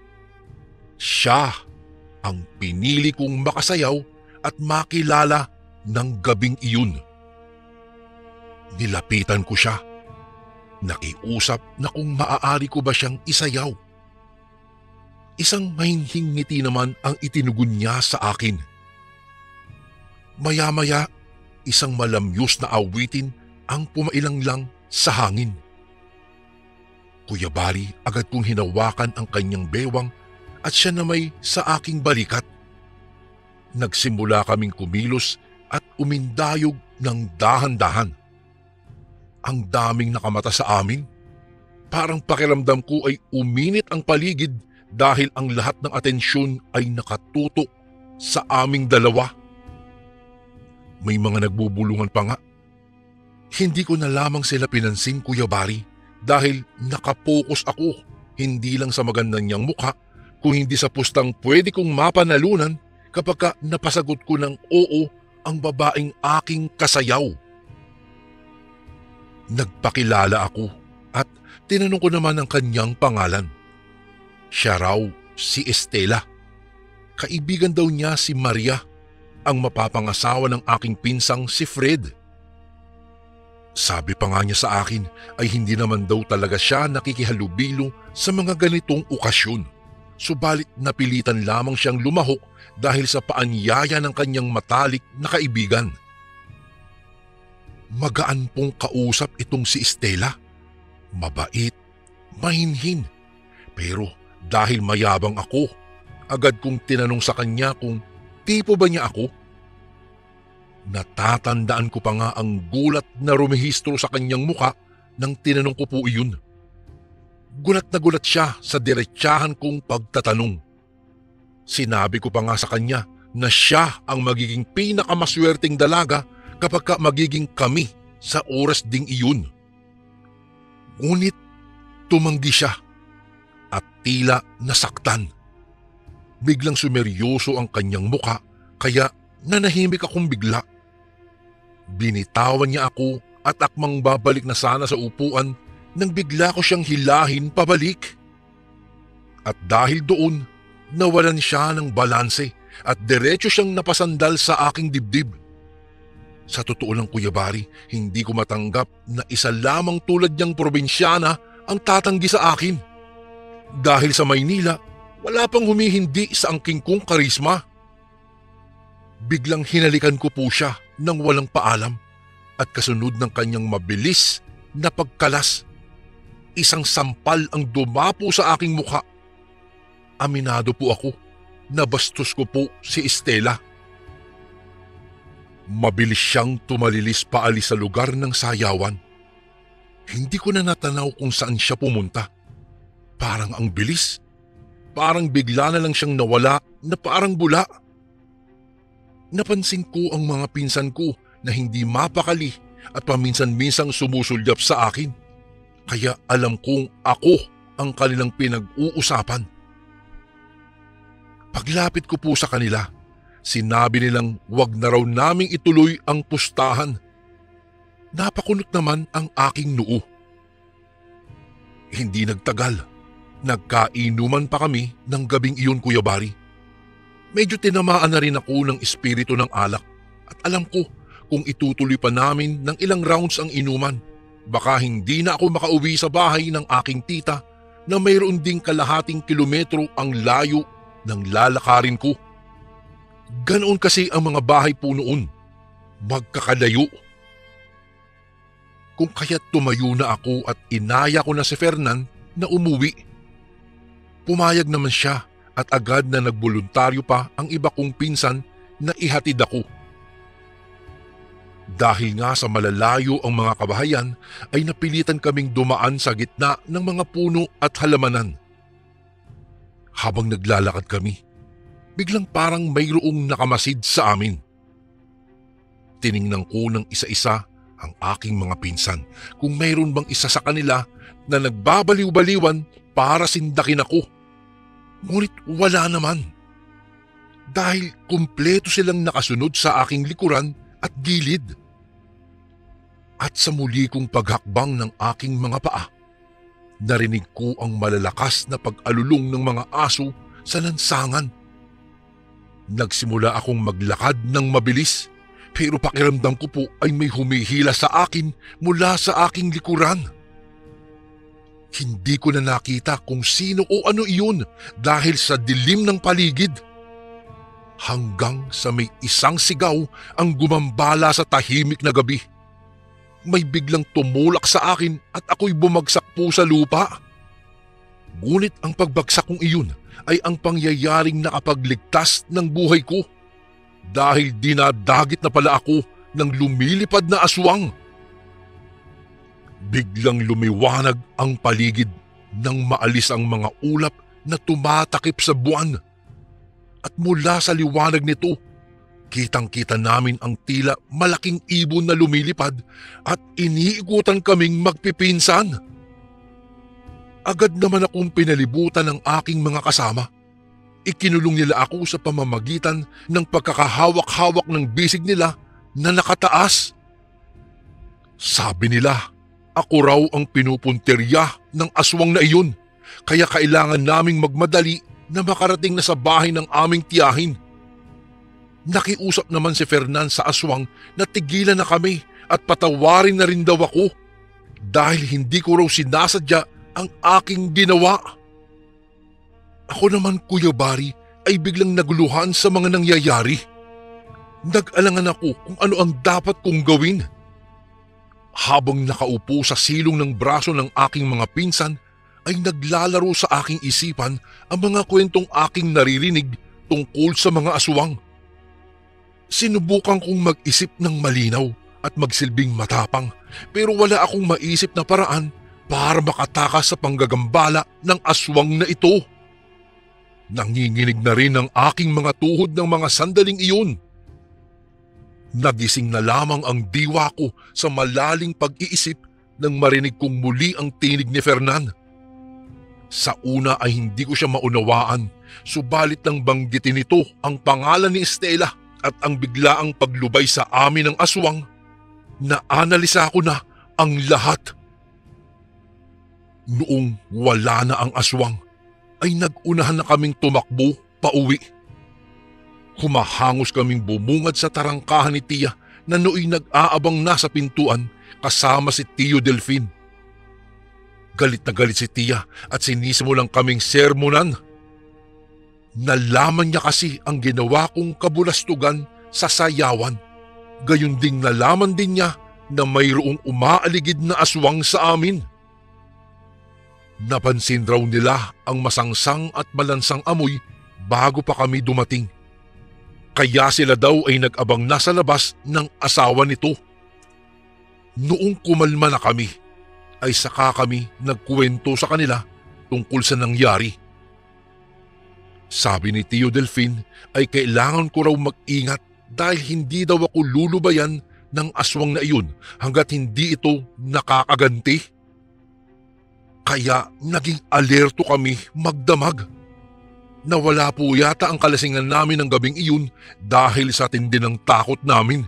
Speaker 1: Siya ang pinili kong makasayaw at makilala ng gabing iyon. Nilapitan ko siya. Nakiusap na kung maaari ko ba siyang isayaw. Isang mahinhing ngiti naman ang itinugon niya sa akin. Maya-maya, isang malamyos na awitin ang pumailang-lang sa hangin. Kuya Bari, agad kong hinawakan ang kanyang bewang at siya na may sa aking balikat. Nagsimula kaming kumilos at umindayog ng dahan-dahan. Ang daming nakamata sa amin. Parang pakiramdam ko ay uminit ang paligid dahil ang lahat ng atensyon ay nakatutok sa aming dalawa. May mga nagbubulungan pa nga. Hindi ko na lamang sila pinansin, Kuya Bari, dahil nakapokus ako hindi lang sa maganda niyang mukha, kung hindi sa pustang pwede kong mapanalunan kapag napasagot ko ng oo ang babaeng aking kasayaw. Nagpakilala ako at tinanong ko naman ang kanyang pangalan. Siya raw si Estela. Kaibigan daw niya si Maria, ang mapapangasawa ng aking pinsang si Fred. Sabi pa nga niya sa akin ay hindi naman daw talaga siya nakikihalubilo sa mga ganitong okasyon. Subalit napilitan lamang siyang lumahok dahil sa paanyaya ng kanyang matalik na kaibigan. Magaan pong kausap itong si Estela. Mabait, mahinhin. Pero dahil mayabang ako, agad kong tinanong sa kanya kung tipo ba niya ako. Natatandaan ko pa nga ang gulat na rumehistro sa kanyang muka nang tinanong ko po iyon. Gulat na gulat siya sa diretsahan kong pagtatanong. Sinabi ko pa nga sa kanya na siya ang magiging pinakamaswerteng dalaga kapag magiging kami sa oras ding iyon. Ngunit tumanggi siya at tila nasaktan. Biglang sumeryoso ang kanyang muka kaya nanahimik akong bigla. Binitawan niya ako at akmang babalik na sana sa upuan nang bigla ko siyang hilahin pabalik. At dahil doon, nawalan siya ng balanse at diretso siyang napasandal sa aking dibdib. Sa totoo lang, Kuya Bari, hindi ko matanggap na isa lamang tulad niyang probinsyana ang tatanggi sa akin. Dahil sa Maynila, wala pang humihindi sa angking kong karisma. Biglang hinalikan ko po siya nang walang paalam at kasunod ng kanyang mabilis na pagkalas. Isang sampal ang dumapo sa aking mukha. Aminado po ako, nabastos ko po si Estela. Mabilis siyang tumalilis paalis sa lugar ng sayawan. Hindi ko na natanaw kung saan siya pumunta. Parang ang bilis. Parang bigla na lang siyang nawala na parang bula. Napansin ko ang mga pinsan ko na hindi mapakali at paminsan-minsang sumusulyap sa akin. Kaya alam kong ako ang kanilang pinag-uusapan. Paglapit ko po sa kanila, sinabi nilang wag na raw naming ituloy ang pustahan. Napakunot naman ang aking noo. Hindi nagtagal, nagkainuman pa kami ng gabing iyon, Kuya Bari. Medyo tinamaan na rin ako ng espiritu ng alak at alam ko kung itutuloy pa namin ng ilang rounds ang inuman, baka hindi na ako makauwi sa bahay ng aking tita na mayroon ding kalahating kilometro ang layo ng lalakarin ko. Ganoon kasi ang mga bahay po noon, magkakalayo. Kung kaya't tumayo na ako at inaya ko na si Fernan na umuwi. Pumayag naman siya at agad na nagboluntaryo pa ang iba kong pinsan na ihatid ako. Dahil nga sa malalayo ang mga kabahayan ay napilitan kaming dumaan sa gitna ng mga puno at halamanan. Habang naglalakad kami, biglang parang mayroong nakamasid sa amin. Tiningnan ko ng isa-isa ang aking mga pinsan kung mayroon bang isa sa kanila na nagbabaliw-baliwan para sindakin ako. Ngunit wala naman. Dahil kumpleto silang nakasunod sa aking likuran at gilid. At sa muli kong paghakbang ng aking mga paa, narinig ko ang malalakas na pag-alulong ng mga aso sa lansangan. Nagsimula akong maglakad ng mabilis, pero pakiramdam ko po ay may humihila sa akin mula sa aking likuran. Hindi ko na nakita kung sino o ano iyon dahil sa dilim ng paligid. Hanggang sa may isang sigaw ang gumambala sa tahimik na gabi. May biglang tumulak sa akin at ako'y bumagsak po sa lupa. Ngunit ang pagbagsak kong iyon ay ang pangyayaring nakapagligtas ng buhay ko. Dahil dinadagit na pala ako ng lumilipad na aswang. Biglang lumiwanag ang paligid nang maalis ang mga ulap na tumatakip sa buwan. At mula sa liwanag nito, Kitang-kita namin ang tila malaking ibon na lumilipad at iniikutan kaming magpipinsan. Agad naman akong pinalibutan ng aking mga kasama. Ikinulong nila ako sa pamamagitan ng pagkakahawak-hawak ng bisig nila na nakataas. Sabi nila, ako raw ang pinupunterya ng aswang na iyon, kaya kailangan naming magmadali na makarating na sa bahay ng aming tiyahin. Nakiusap naman si Fernan sa aswang na tigilan na kami at patawarin na rin daw ako dahil hindi ko raw sinasadya ang aking ginawa. Ako naman, Kuya Bari, ay biglang naguluhan sa mga nangyayari. Nag-alangan ako kung ano ang dapat kong gawin. Habang nakaupo sa silong ng braso ng aking mga pinsan, ay naglalaro sa aking isipan ang mga kwentong aking naririnig tungkol sa mga aswang. Sinubukan kong mag-isip ng malinaw at magsilbing matapang, pero wala akong maisip na paraan para makatakas sa panggagambala ng aswang na ito. Nanginginig na rin ang aking mga tuhod ng mga sandaling iyon. Nagising na lamang ang diwa ko sa malaling pag-iisip nang marinig kong muli ang tinig ni Fernan. Sa una ay hindi ko siya maunawaan, subalit nang banggitin nito ang pangalan ni Estela at ang biglaang paglubay sa amin ng aswang, naanalisa ko na ang lahat. Noong wala na ang aswang, ay nag-unahan na kaming tumakbo pauwi. Humahangos kaming bumungad sa tarangkahan ni Tia na nooy nag-aabang na sa pintuan kasama si Tio Delfin. Galit na galit si Tia at sinisimulang kaming sermonan. Nalaman niya kasi ang ginawa kong kabulastugan sa sayawan. Gayon ding nalaman din niya na mayroong umaaligid na aswang sa amin. Napansin raw nila ang masangsang at malansang amoy bago pa kami dumating. Kaya sila daw ay nag-abang na sa labas ng asawa nito. Noong kumalma na kami, ay saka kami nagkuwento sa kanila tungkol sa nangyari. Sabi ni Tio Delfin ay kailangan ko raw mag-ingat dahil hindi daw ako lulubayan ng aswang na iyon hanggat hindi ito nakakaganti. Kaya naging alerto kami magdamag. Nawala po yata ang kalasingan namin ng gabing iyon dahil sa tindi ng takot namin.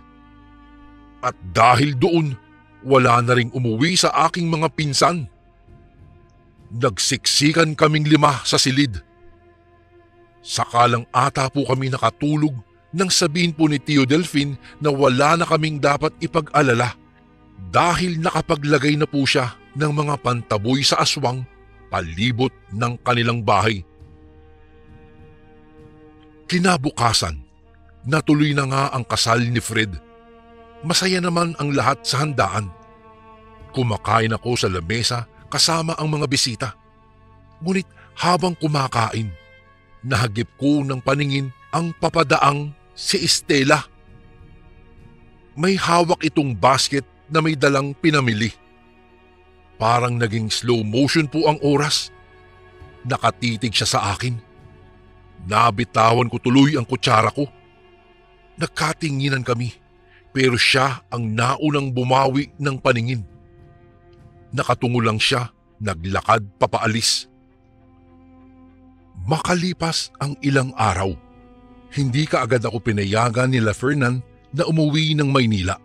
Speaker 1: At dahil doon, wala na ring umuwi sa aking mga pinsan. Nagsiksikan kaming 5 sa silid. Saka lang ata po kami nakatulog nang sabihin po ni Tio Delfin na wala na kaming dapat ipag-alala dahil nakapaglagay na po siya ng mga pantaboy sa aswang palibot ng kanilang bahay. Kinabukasan, natuloy na nga ang kasal ni Fred. Masaya naman ang lahat sa handaan. Kumakain ako sa lamesa kasama ang mga bisita. Ngunit habang kumakain, nahagip ko ng paningin ang papadaang si Estela. May hawak itong basket na may dalang pinamili. Parang naging slow motion po ang oras. Nakatitig siya sa akin. Nabitawan ko tuloy ang kutsara ko. Nagkatinginan kami, pero siya ang naunang bumawi ng paningin. Nakatungo lang siya, naglakad papaalis. Makalipas ang ilang araw, hindi kaagad ako pinayagan nila Fernan na umuwi ng Maynila.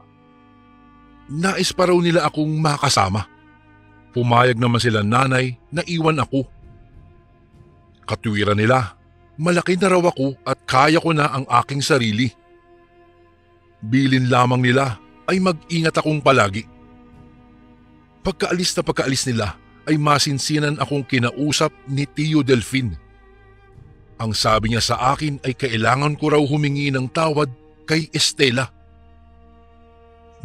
Speaker 1: Nais pa raw nila akong makasama. Pumayag naman sila nanay na iwan ako. Katuwiran nila, malaki na raw ako at kaya ko na ang aking sarili. Bilin lamang nila ay mag-ingat akong palagi. Pagkaalis na pagkaalis nila ay masinsinan akong kinausap ni Tio Delfin. Ang sabi niya sa akin ay kailangan ko raw humingi ng tawad kay Estela.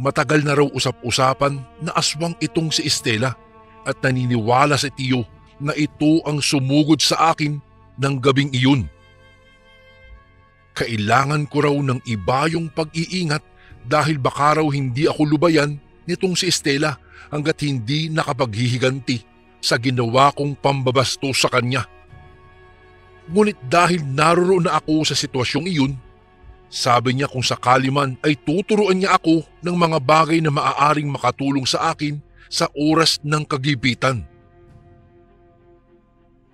Speaker 1: Matagal na raw usap-usapan na aswang itong si Estela at naniniwala si Tio na ito ang sumugod sa akin ng gabing iyon. Kailangan ko raw ng iba yung pag-iingat dahil baka raw hindi ako lubayan nitong si Estela hanggat hindi nakapaghihiganti sa ginawa kong pambabasto sa kanya. Ngunit dahil naroon na ako sa sitwasyong iyon, Sabi niya kung sakali man ay tuturuan niya ako ng mga bagay na maaaring makatulong sa akin sa oras ng kagipitan.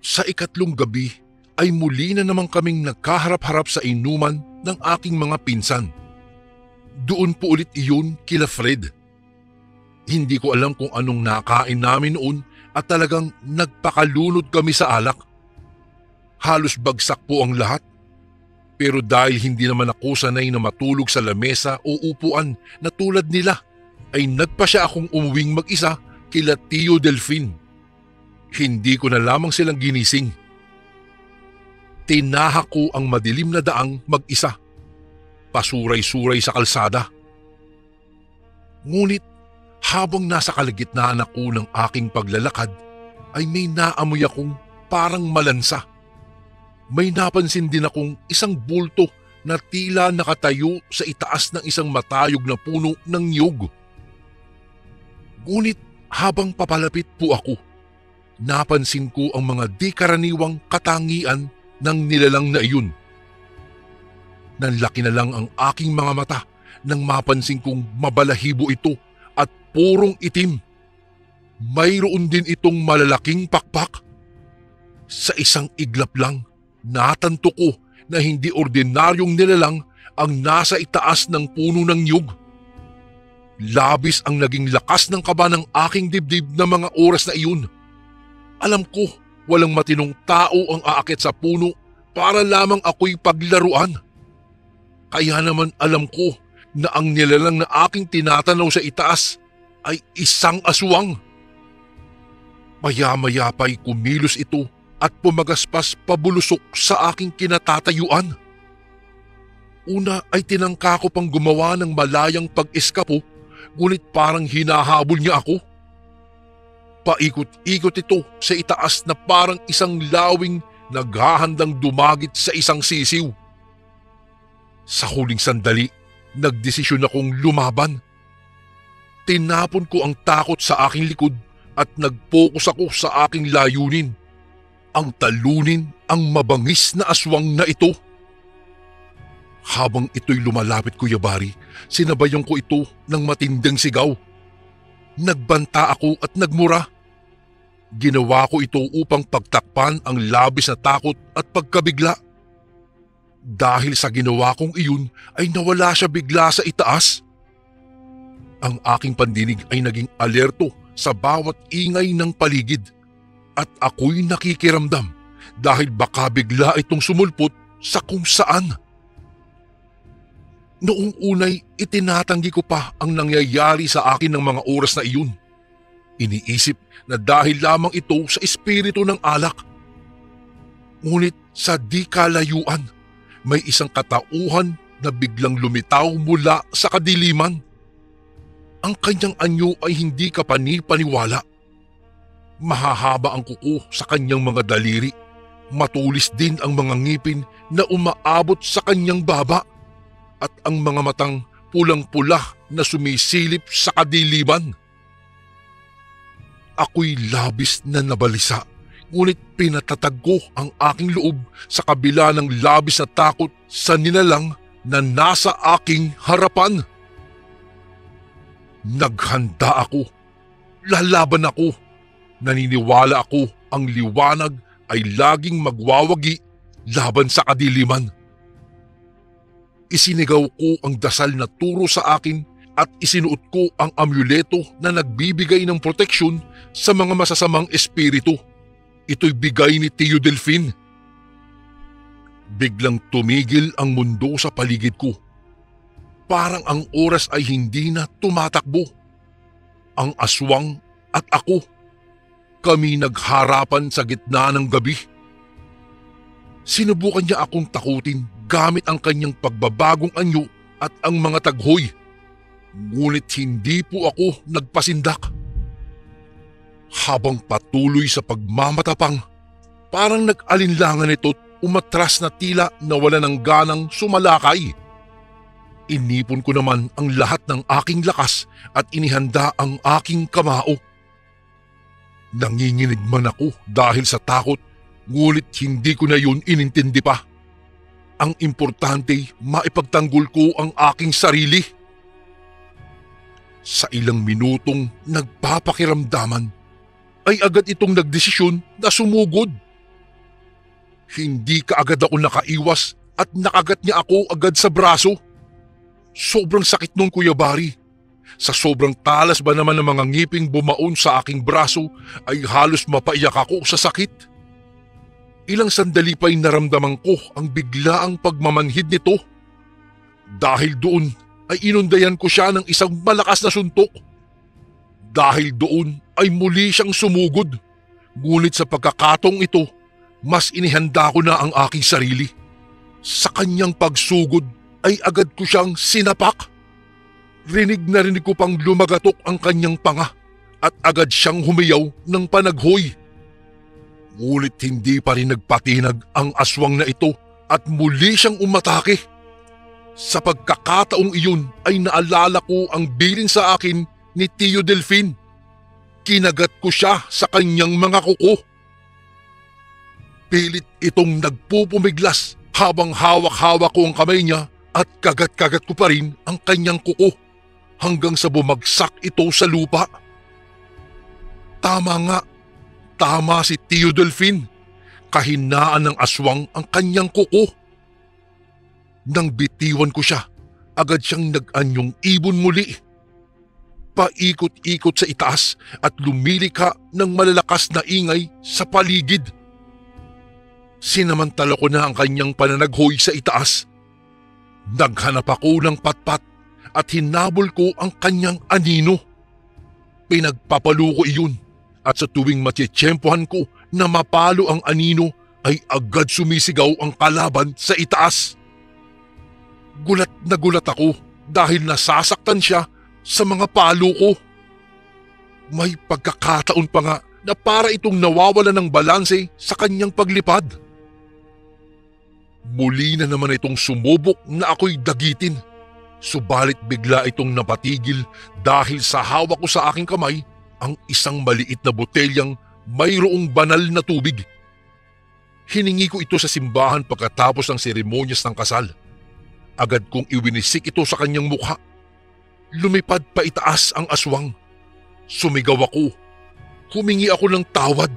Speaker 1: Sa ikatlong gabi ay muli na naman kaming nagkaharap-harap sa inuman ng aking mga pinsan. Doon po ulit iyon kila Fred. Hindi ko alam kung anong nakain namin noon at talagang nagpakalunod kami sa alak. Halos bagsak po ang lahat. Pero dahil hindi naman ako sanay na matulog sa lamesa o upuan na tulad nila, ay nagpa siya akong umuwing mag-isa kila Tio Delfin. Hindi ko na lamang silang ginising. Tinahak ko ang madilim na daang mag-isa. Pasuray-suray sa kalsada. Ngunit habang nasa kalagitnaan ako ng aking paglalakad, ay may naamoy akong parang malansa. May napansin din akong isang bulto na tila nakatayo sa itaas ng isang matayog na puno ng niyog. Ngunit habang papalapit po ako, napansin ko ang mga di karaniwang katangian ng nilalang na iyon. Nanlaki na lang ang aking mga mata nang mapansin kong mabalahibo ito at purong itim. Mayroon din itong malalaking pakpak. Sa isang iglap lang, natanto ko na hindi ordinaryong nilalang ang nasa itaas ng puno ng niyog. Labis ang naging lakas ng kaba ng aking dibdib na mga oras na iyon. Alam ko walang matinong tao ang aakyat sa puno para lamang ako'y paglaruan. Kaya naman alam ko na ang nilalang na aking tinatanaw sa itaas ay isang aswang. Maya-maya pa'y kumilos ito at pumagaspas pabulusok sa aking kinatatayuan. Una ay tinangka ko pang gumawa ng malayang pag-eskapo, ngunit parang hinahabol niya ako. Paikot-ikot ito sa itaas na parang isang lawing naghahandang dumagit sa isang sisiw. Sa huling sandali, nagdesisyon akong lumaban. Tinapon ko ang takot sa aking likod at nag-focus ako sa aking layunin. Ang talunin ang mabangis na aswang na ito. Habang ito'y lumalapit, Kuya Bari, sinabayan ko ito ng matinding sigaw. Nagbanta ako at nagmura. Ginawa ko ito upang pagtakpan ang labis na takot at pagkabigla. Dahil sa ginawa kong iyon ay nawala siya bigla sa itaas. Ang aking pandinig ay naging alerto sa bawat ingay ng paligid. At ako'y nakikiramdam dahil baka bigla itong sumulpot sa kung saan. Noong unay itinatanggi ko pa ang nangyayari sa akin ng mga oras na iyon. Iniisip na dahil lamang ito sa espiritu ng alak. Ngunit sa di kalayuan, may isang katauhan na biglang lumitaw mula sa kadiliman. Ang kanyang anyo ay hindi kapani-paniwala. Mahahaba ang kuko sa kanyang mga daliri. Matulis din ang mga ngipin na umaabot sa kanyang baba. At ang mga matang pulang-pula na sumisilip sa kadiliman. Ako'y labis na nabalisa, ngunit pinatatag ko ang aking loob sa kabila ng labis na takot sa nilalang na nasa aking harapan. Naghanda ako. Lalaban ako. Naniniwala ako ang liwanag ay laging magwawagi laban sa kadiliman. Isinigaw ko ang dasal na turo sa akin at isinuot ko ang amuleto na nagbibigay ng proteksyon sa mga masasamang espiritu. Ito'y bigay ni Tio Delfin. Biglang tumigil ang mundo sa paligid ko. Parang ang oras ay hindi na tumatakbo. Ang aswang at ako. Kami nagharapan sa gitna ng gabi. Sinubukan niya akong takutin gamit ang kanyang pagbabagong anyo at ang mga taghoy. Ngunit hindi po ako nagpasindak. Habang patuloy sa pagmamatapang, parang nag-alinlangan ito't umatras na tila nawala ng ganang sumalakay. Inipon ko naman ang lahat ng aking lakas at inihanda ang aking kamao. Nanginginig man ako dahil sa takot, ngunit hindi ko na yun inintindi pa. Ang importante, maipagtanggol ko ang aking sarili. Sa ilang minutong nagpapakiramdaman, ay agad itong nagdesisyon na sumugod. Hindi kaagad ako nakaiwas at nakagat niya ako agad sa braso. Sobrang sakit nun, Kuya Bari. Sa sobrang talas ba naman ng mga ngiping bumaon sa aking braso ay halos mapaiyak ako sa sakit. Ilang sandali pa'y naramdaman ko ang biglaang pagmamanhid nito. Dahil doon ay inundayan ko siya ng isang malakas na suntok. Dahil doon ay muli siyang sumugod. Ngunit sa pagkakataong ito, mas inihanda ko na ang aking sarili. Sa kanyang pagsugod ay agad ko siyang sinapak. Rinig na rinig ko pang lumagatok ang kanyang panga at agad siyang humiyaw ng panaghoy. Ngunit hindi pa rin nagpatinag ang aswang na ito at muli siyang umatake. Sa pagkakataong iyon ay naalala ko ang bilin sa akin ni Tio Delfin. Kinagat ko siya sa kanyang mga kuko. Pilit itong nagpupumiglas habang hawak-hawak ko ang kamay niya at kagat-kagat ko pa rin ang kanyang kuko hanggang sa bumagsak ito sa lupa. Tama nga. Tama si Tio Delfin. Kahinaan ng aswang ang kanyang kuko. Nang bitiwan ko siya, agad siyang nag-anyong ibon muli. Paikot-ikot sa itaas at lumilika ng malalakas na ingay sa paligid. Sinamantala ko na ang kanyang pananaghoy sa itaas. Naghanap ako ng patpat at hinabol ko ang kanyang anino. Pinagpapalo ko iyon. At sa tuwing matitsyempohan ko na mapalo ang anino ay agad sumisigaw ang kalaban sa itaas. Gulat na gulat ako dahil nasasaktan siya sa mga palo ko. May pagkakataon pa nga na para itong nawawala ng balanse sa kanyang paglipad. Muli na naman itong sumubok na ako'y dagitin. Subalit bigla itong napatigil dahil sa hawak ko sa aking kamay ang isang maliit na botelyang mayroong banal na tubig. Hiningi ko ito sa simbahan pagkatapos ng seremonyas ng kasal. Agad kong iwinisik ito sa kanyang mukha. Lumipad pa itaas ang aswang. Sumigaw ako. Humingi ako ng tawad.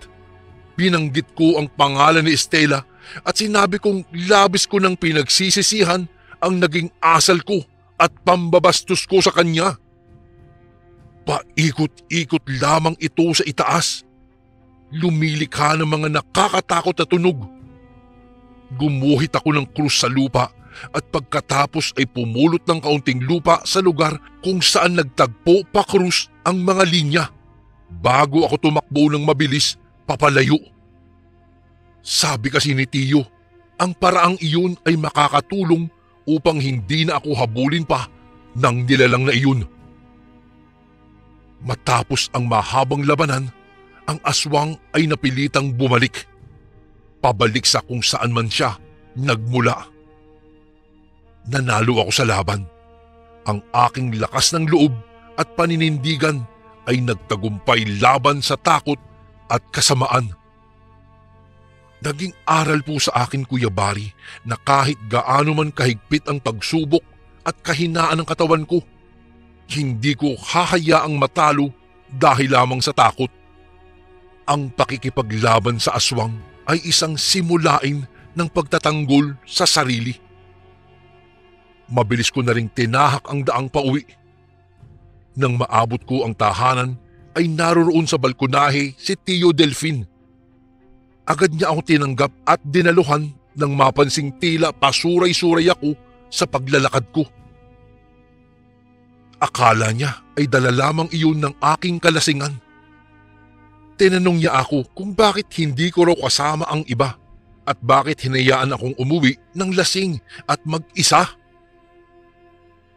Speaker 1: Binanggit ko ang pangalan ni Estela at sinabi kong labis ko ng pinagsisisihan ang naging asal ko at pambabastos ko sa kanya. Paikot-ikot lamang ito sa itaas. Lumilikha ng mga nakakatakot na tunog. Gumuhit ako ng krus sa lupa at pagkatapos ay pumulot ng kaunting lupa sa lugar kung saan nagtagpo pa krus ang mga linya bago ako tumakbo ng mabilis papalayo. Sabi kasi ni Tio, ang paraang iyon ay makakatulong upang hindi na ako habulin pa ng nilalang na iyon. Matapos ang mahabang labanan, ang aswang ay napilitang bumalik. Pabalik sa kung saan man siya nagmula. Nanalo ako sa laban. Ang aking lakas ng loob at paninindigan ay nagtagumpay laban sa takot at kasamaan. Naging aral po sa akin, Kuya Bari, na kahit gaano man kahigpit ang pagsubok at kahinaan ng katawan ko, hindi ko hahayaang matalo dahil lamang sa takot. Ang pakikipaglaban sa aswang ay isang simulain ng pagtatanggol sa sarili. Mabilis ko na ring tinahak ang daang pauwi. Nang maabot ko ang tahanan ay naroroon sa balkonahe si Tio Delfin. Agad niya ako tinanggap at dinaluhan nang mapansing tila pasuray-suray ako sa paglalakad ko. Akala niya ay dala lamang iyon ng aking kalasingan. Tinanong niya ako kung bakit hindi ko raw kasama ang iba at bakit hinayaan akong umuwi ng lasing at mag-isa.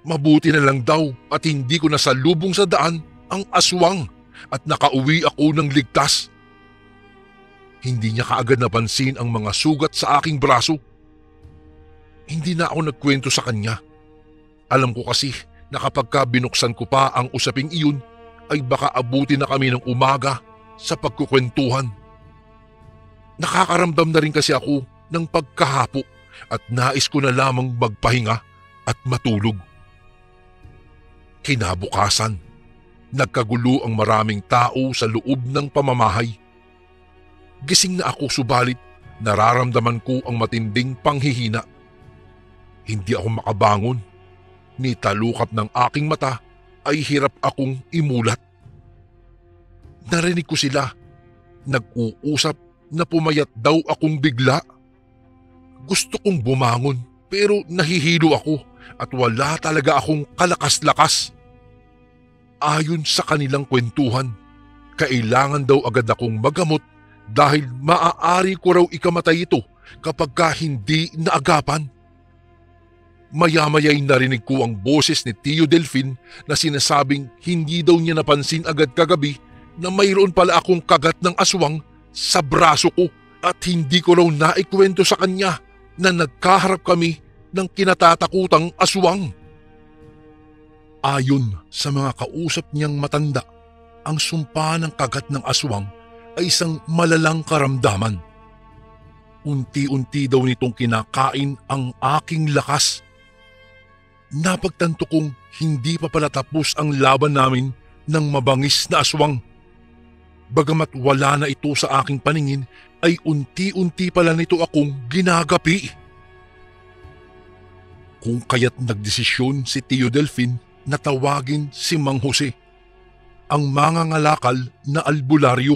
Speaker 1: Mabuti na lang daw at hindi ko nasalubong sa daan ang aswang at nakauwi ako ng ligtas. Hindi niya kaagad napansin ang mga sugat sa aking braso. Hindi na ako nagkwento sa kanya. Alam ko kasi na kapag binuksan ko pa ang usaping iyon ay baka abuti na kami ng umaga sa pagkukwentuhan. Nakakaramdam na rin kasi ako ng pagkahapo at nais ko na lamang magpahinga at matulog. Kinabukasan, nagkagulo ang maraming tao sa loob ng pamamahay. Gising na ako subalit nararamdaman ko ang matinding panghihina. Hindi ako makabangon. Ni talukap ng aking mata ay hirap akong imulat. Narinig ko sila. Nag-uusap na pumayat daw akong bigla. Gusto kong bumangon pero nahihilo ako at wala talaga akong kalakas-lakas. Ayon sa kanilang kwentuhan, kailangan daw agad akong magamot dahil maaari ko raw ikamatay ito kapag hindi naagapan. Maya-maya'y narinig ko ang boses ni Tio Delfin na sinasabing hindi daw niya napansin agad kagabi na mayroon pala akong kagat ng aswang sa braso ko at hindi ko raw naikwento sa kanya na nagkaharap kami ng kinatatakutang aswang. Ayon sa mga kausap niyang matanda, ang sumpa ng kagat ng aswang ay isang malalang karamdaman. Unti-unti daw nitong kinakain ang aking lakas. Napagtanto kong hindi pa pala tapos ang laban namin ng mabangis na aswang. Bagamat wala na ito sa aking paningin, ay unti-unti pala nito akong ginagapi. Kung kaya't nagdesisyon si Tio Delfin na tawagin si Mang Jose, ang mangangalakal na albularyo.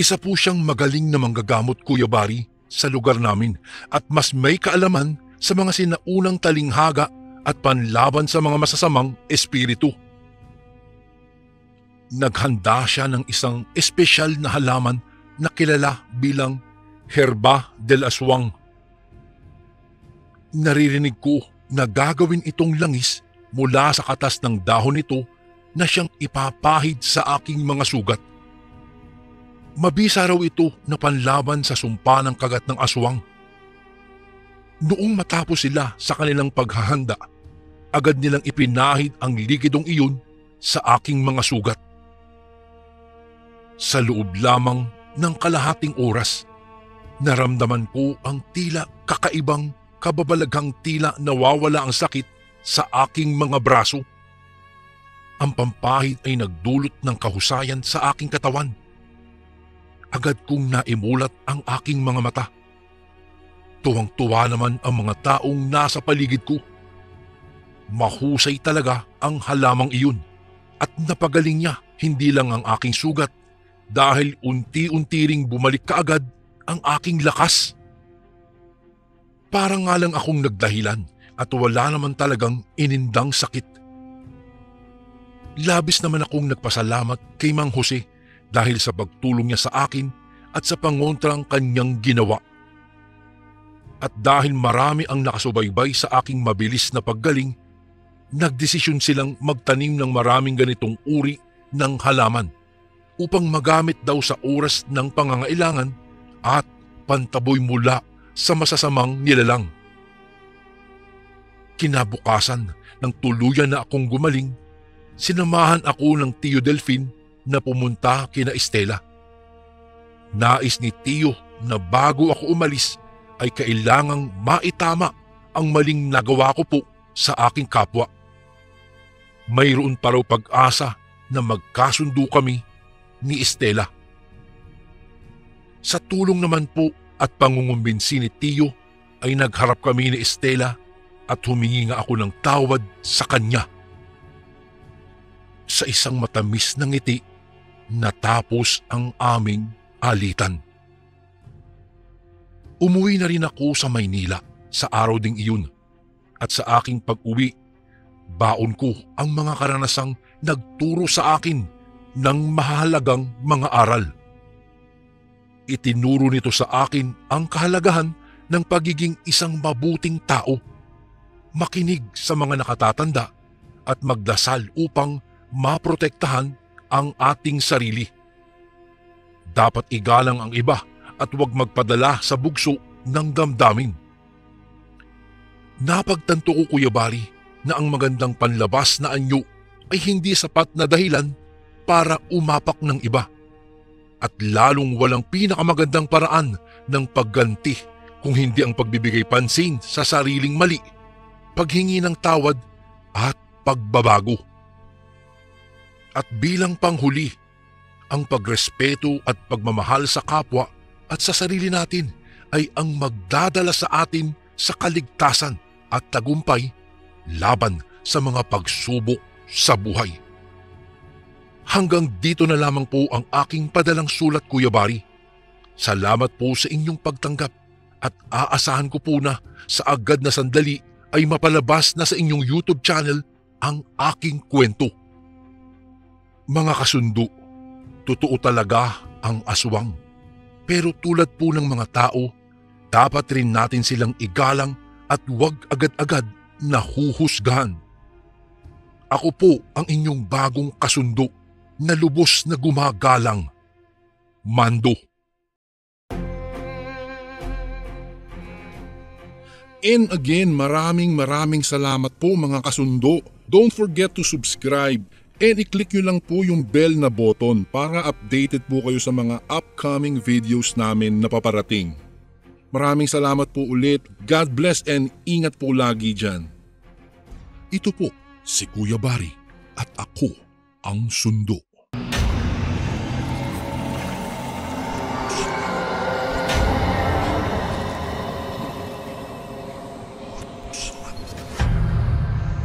Speaker 1: Isa po siyang magaling na manggagamot, Kuya Bari, sa lugar namin at mas may kaalaman sa mga sinaunang talinghaga at panlaban sa mga masasamang espiritu. Naghanda siya ng isang espesyal na halaman na kilala bilang Herba del Aswang. Naririnig ko na gagawin itong langis mula sa katas ng dahon nito na siyang ipapahid sa aking mga sugat. Mabisa raw ito na panlaban sa sumpa ng kagat ng aswang. Noong matapos sila sa kanilang paghahanda, agad nilang ipinahid ang likidong iyon sa aking mga sugat. Sa loob lamang ng kalahating oras, naramdaman ko ang tila kakaibang kababalaghang tila nawawala ang sakit sa aking mga braso. Ang pampahid ay nagdulot ng kahusayan sa aking katawan. Agad kong naimulat ang aking mga mata. Tuwang-tuwa naman ang mga taong nasa paligid ko. Mahusay talaga ang halamang iyon at napagaling niya hindi lang ang aking sugat dahil unti-unti ring bumalik kaagad ang aking lakas. Parang nga lang akong nagdahilan at wala naman talagang inindang sakit. Labis naman akong nagpasalamat kay Mang Jose dahil sa pagtulong niya sa akin at sa pangontrang kanyang ginawa. At dahil marami ang nakasubaybay sa aking mabilis na paggaling, nagdesisyon silang magtanim ng maraming ganitong uri ng halaman upang magamit daw sa oras ng pangangailangan at pantaboy mula sa masasamang nilalang. Kinabukasan, nang tuluyan na akong gumaling, sinamahan ako ng Tio Delfin na pumunta kina Estela. Nais ni Tio na bago ako umalis ay kailangang maitama ang maling nagawa ko po sa aking kapwa. Mayroon pa raw pag-asa na magkasundo kami ni Estela. Sa tulong naman po at pangungumbinsi ni Tio ay nagharap kami ni Estela at humingi nga ako ng tawad sa kanya. Sa isang matamis na ngiti, natapos ang aming alitan. Umuwi na rin ako sa Maynila sa araw ding iyon at sa aking pag-uwi, baon ko ang mga karanasang nagturo sa akin ng mahalagang mga aral. Itinuro nito sa akin ang kahalagahan ng pagiging isang mabuting tao, makinig sa mga nakatatanda at magdasal upang maprotektahan ang ating sarili. Dapat igalang ang iba at huwag magpadala sa bugso ng damdamin. Napagtanto ko, Kuya Bari, na ang magandang panlabas na anyo ay hindi sapat na dahilan para umapak ng iba at lalong walang pinakamagandang paraan ng pagganti kung hindi ang pagbibigay pansin sa sariling mali, paghingi ng tawad at pagbabago. At bilang panghuli, ang pagrespeto at pagmamahal sa kapwa at sa sarili natin ay ang magdadala sa atin sa kaligtasan at tagumpay laban sa mga pagsubok sa buhay. Hanggang dito na lamang po ang aking padalang sulat, Kuya Bari. Salamat po sa inyong pagtanggap at aasahan ko po na sa agad na sandali ay mapalabas na sa inyong YouTube channel ang aking kwento. Mga kasundo, totoo talaga ang aswang. Pero tulad po ng mga tao, dapat rin natin silang igalang at huwag agad-agad na huhusgahan. Ako po ang inyong bagong kasundo na lubos na gumagalang, Mando.
Speaker 2: And again, maraming salamat po mga kasundo. Don't forget to subscribe and i-click nyo lang po yung bell na button para updated po kayo sa mga upcoming videos namin na paparating. Maraming salamat po ulit. God bless and ingat po lagi dyan.
Speaker 1: Ito po si Kuya Bari at ako ang sundo.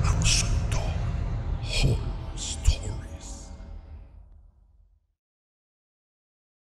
Speaker 1: Ang sundo.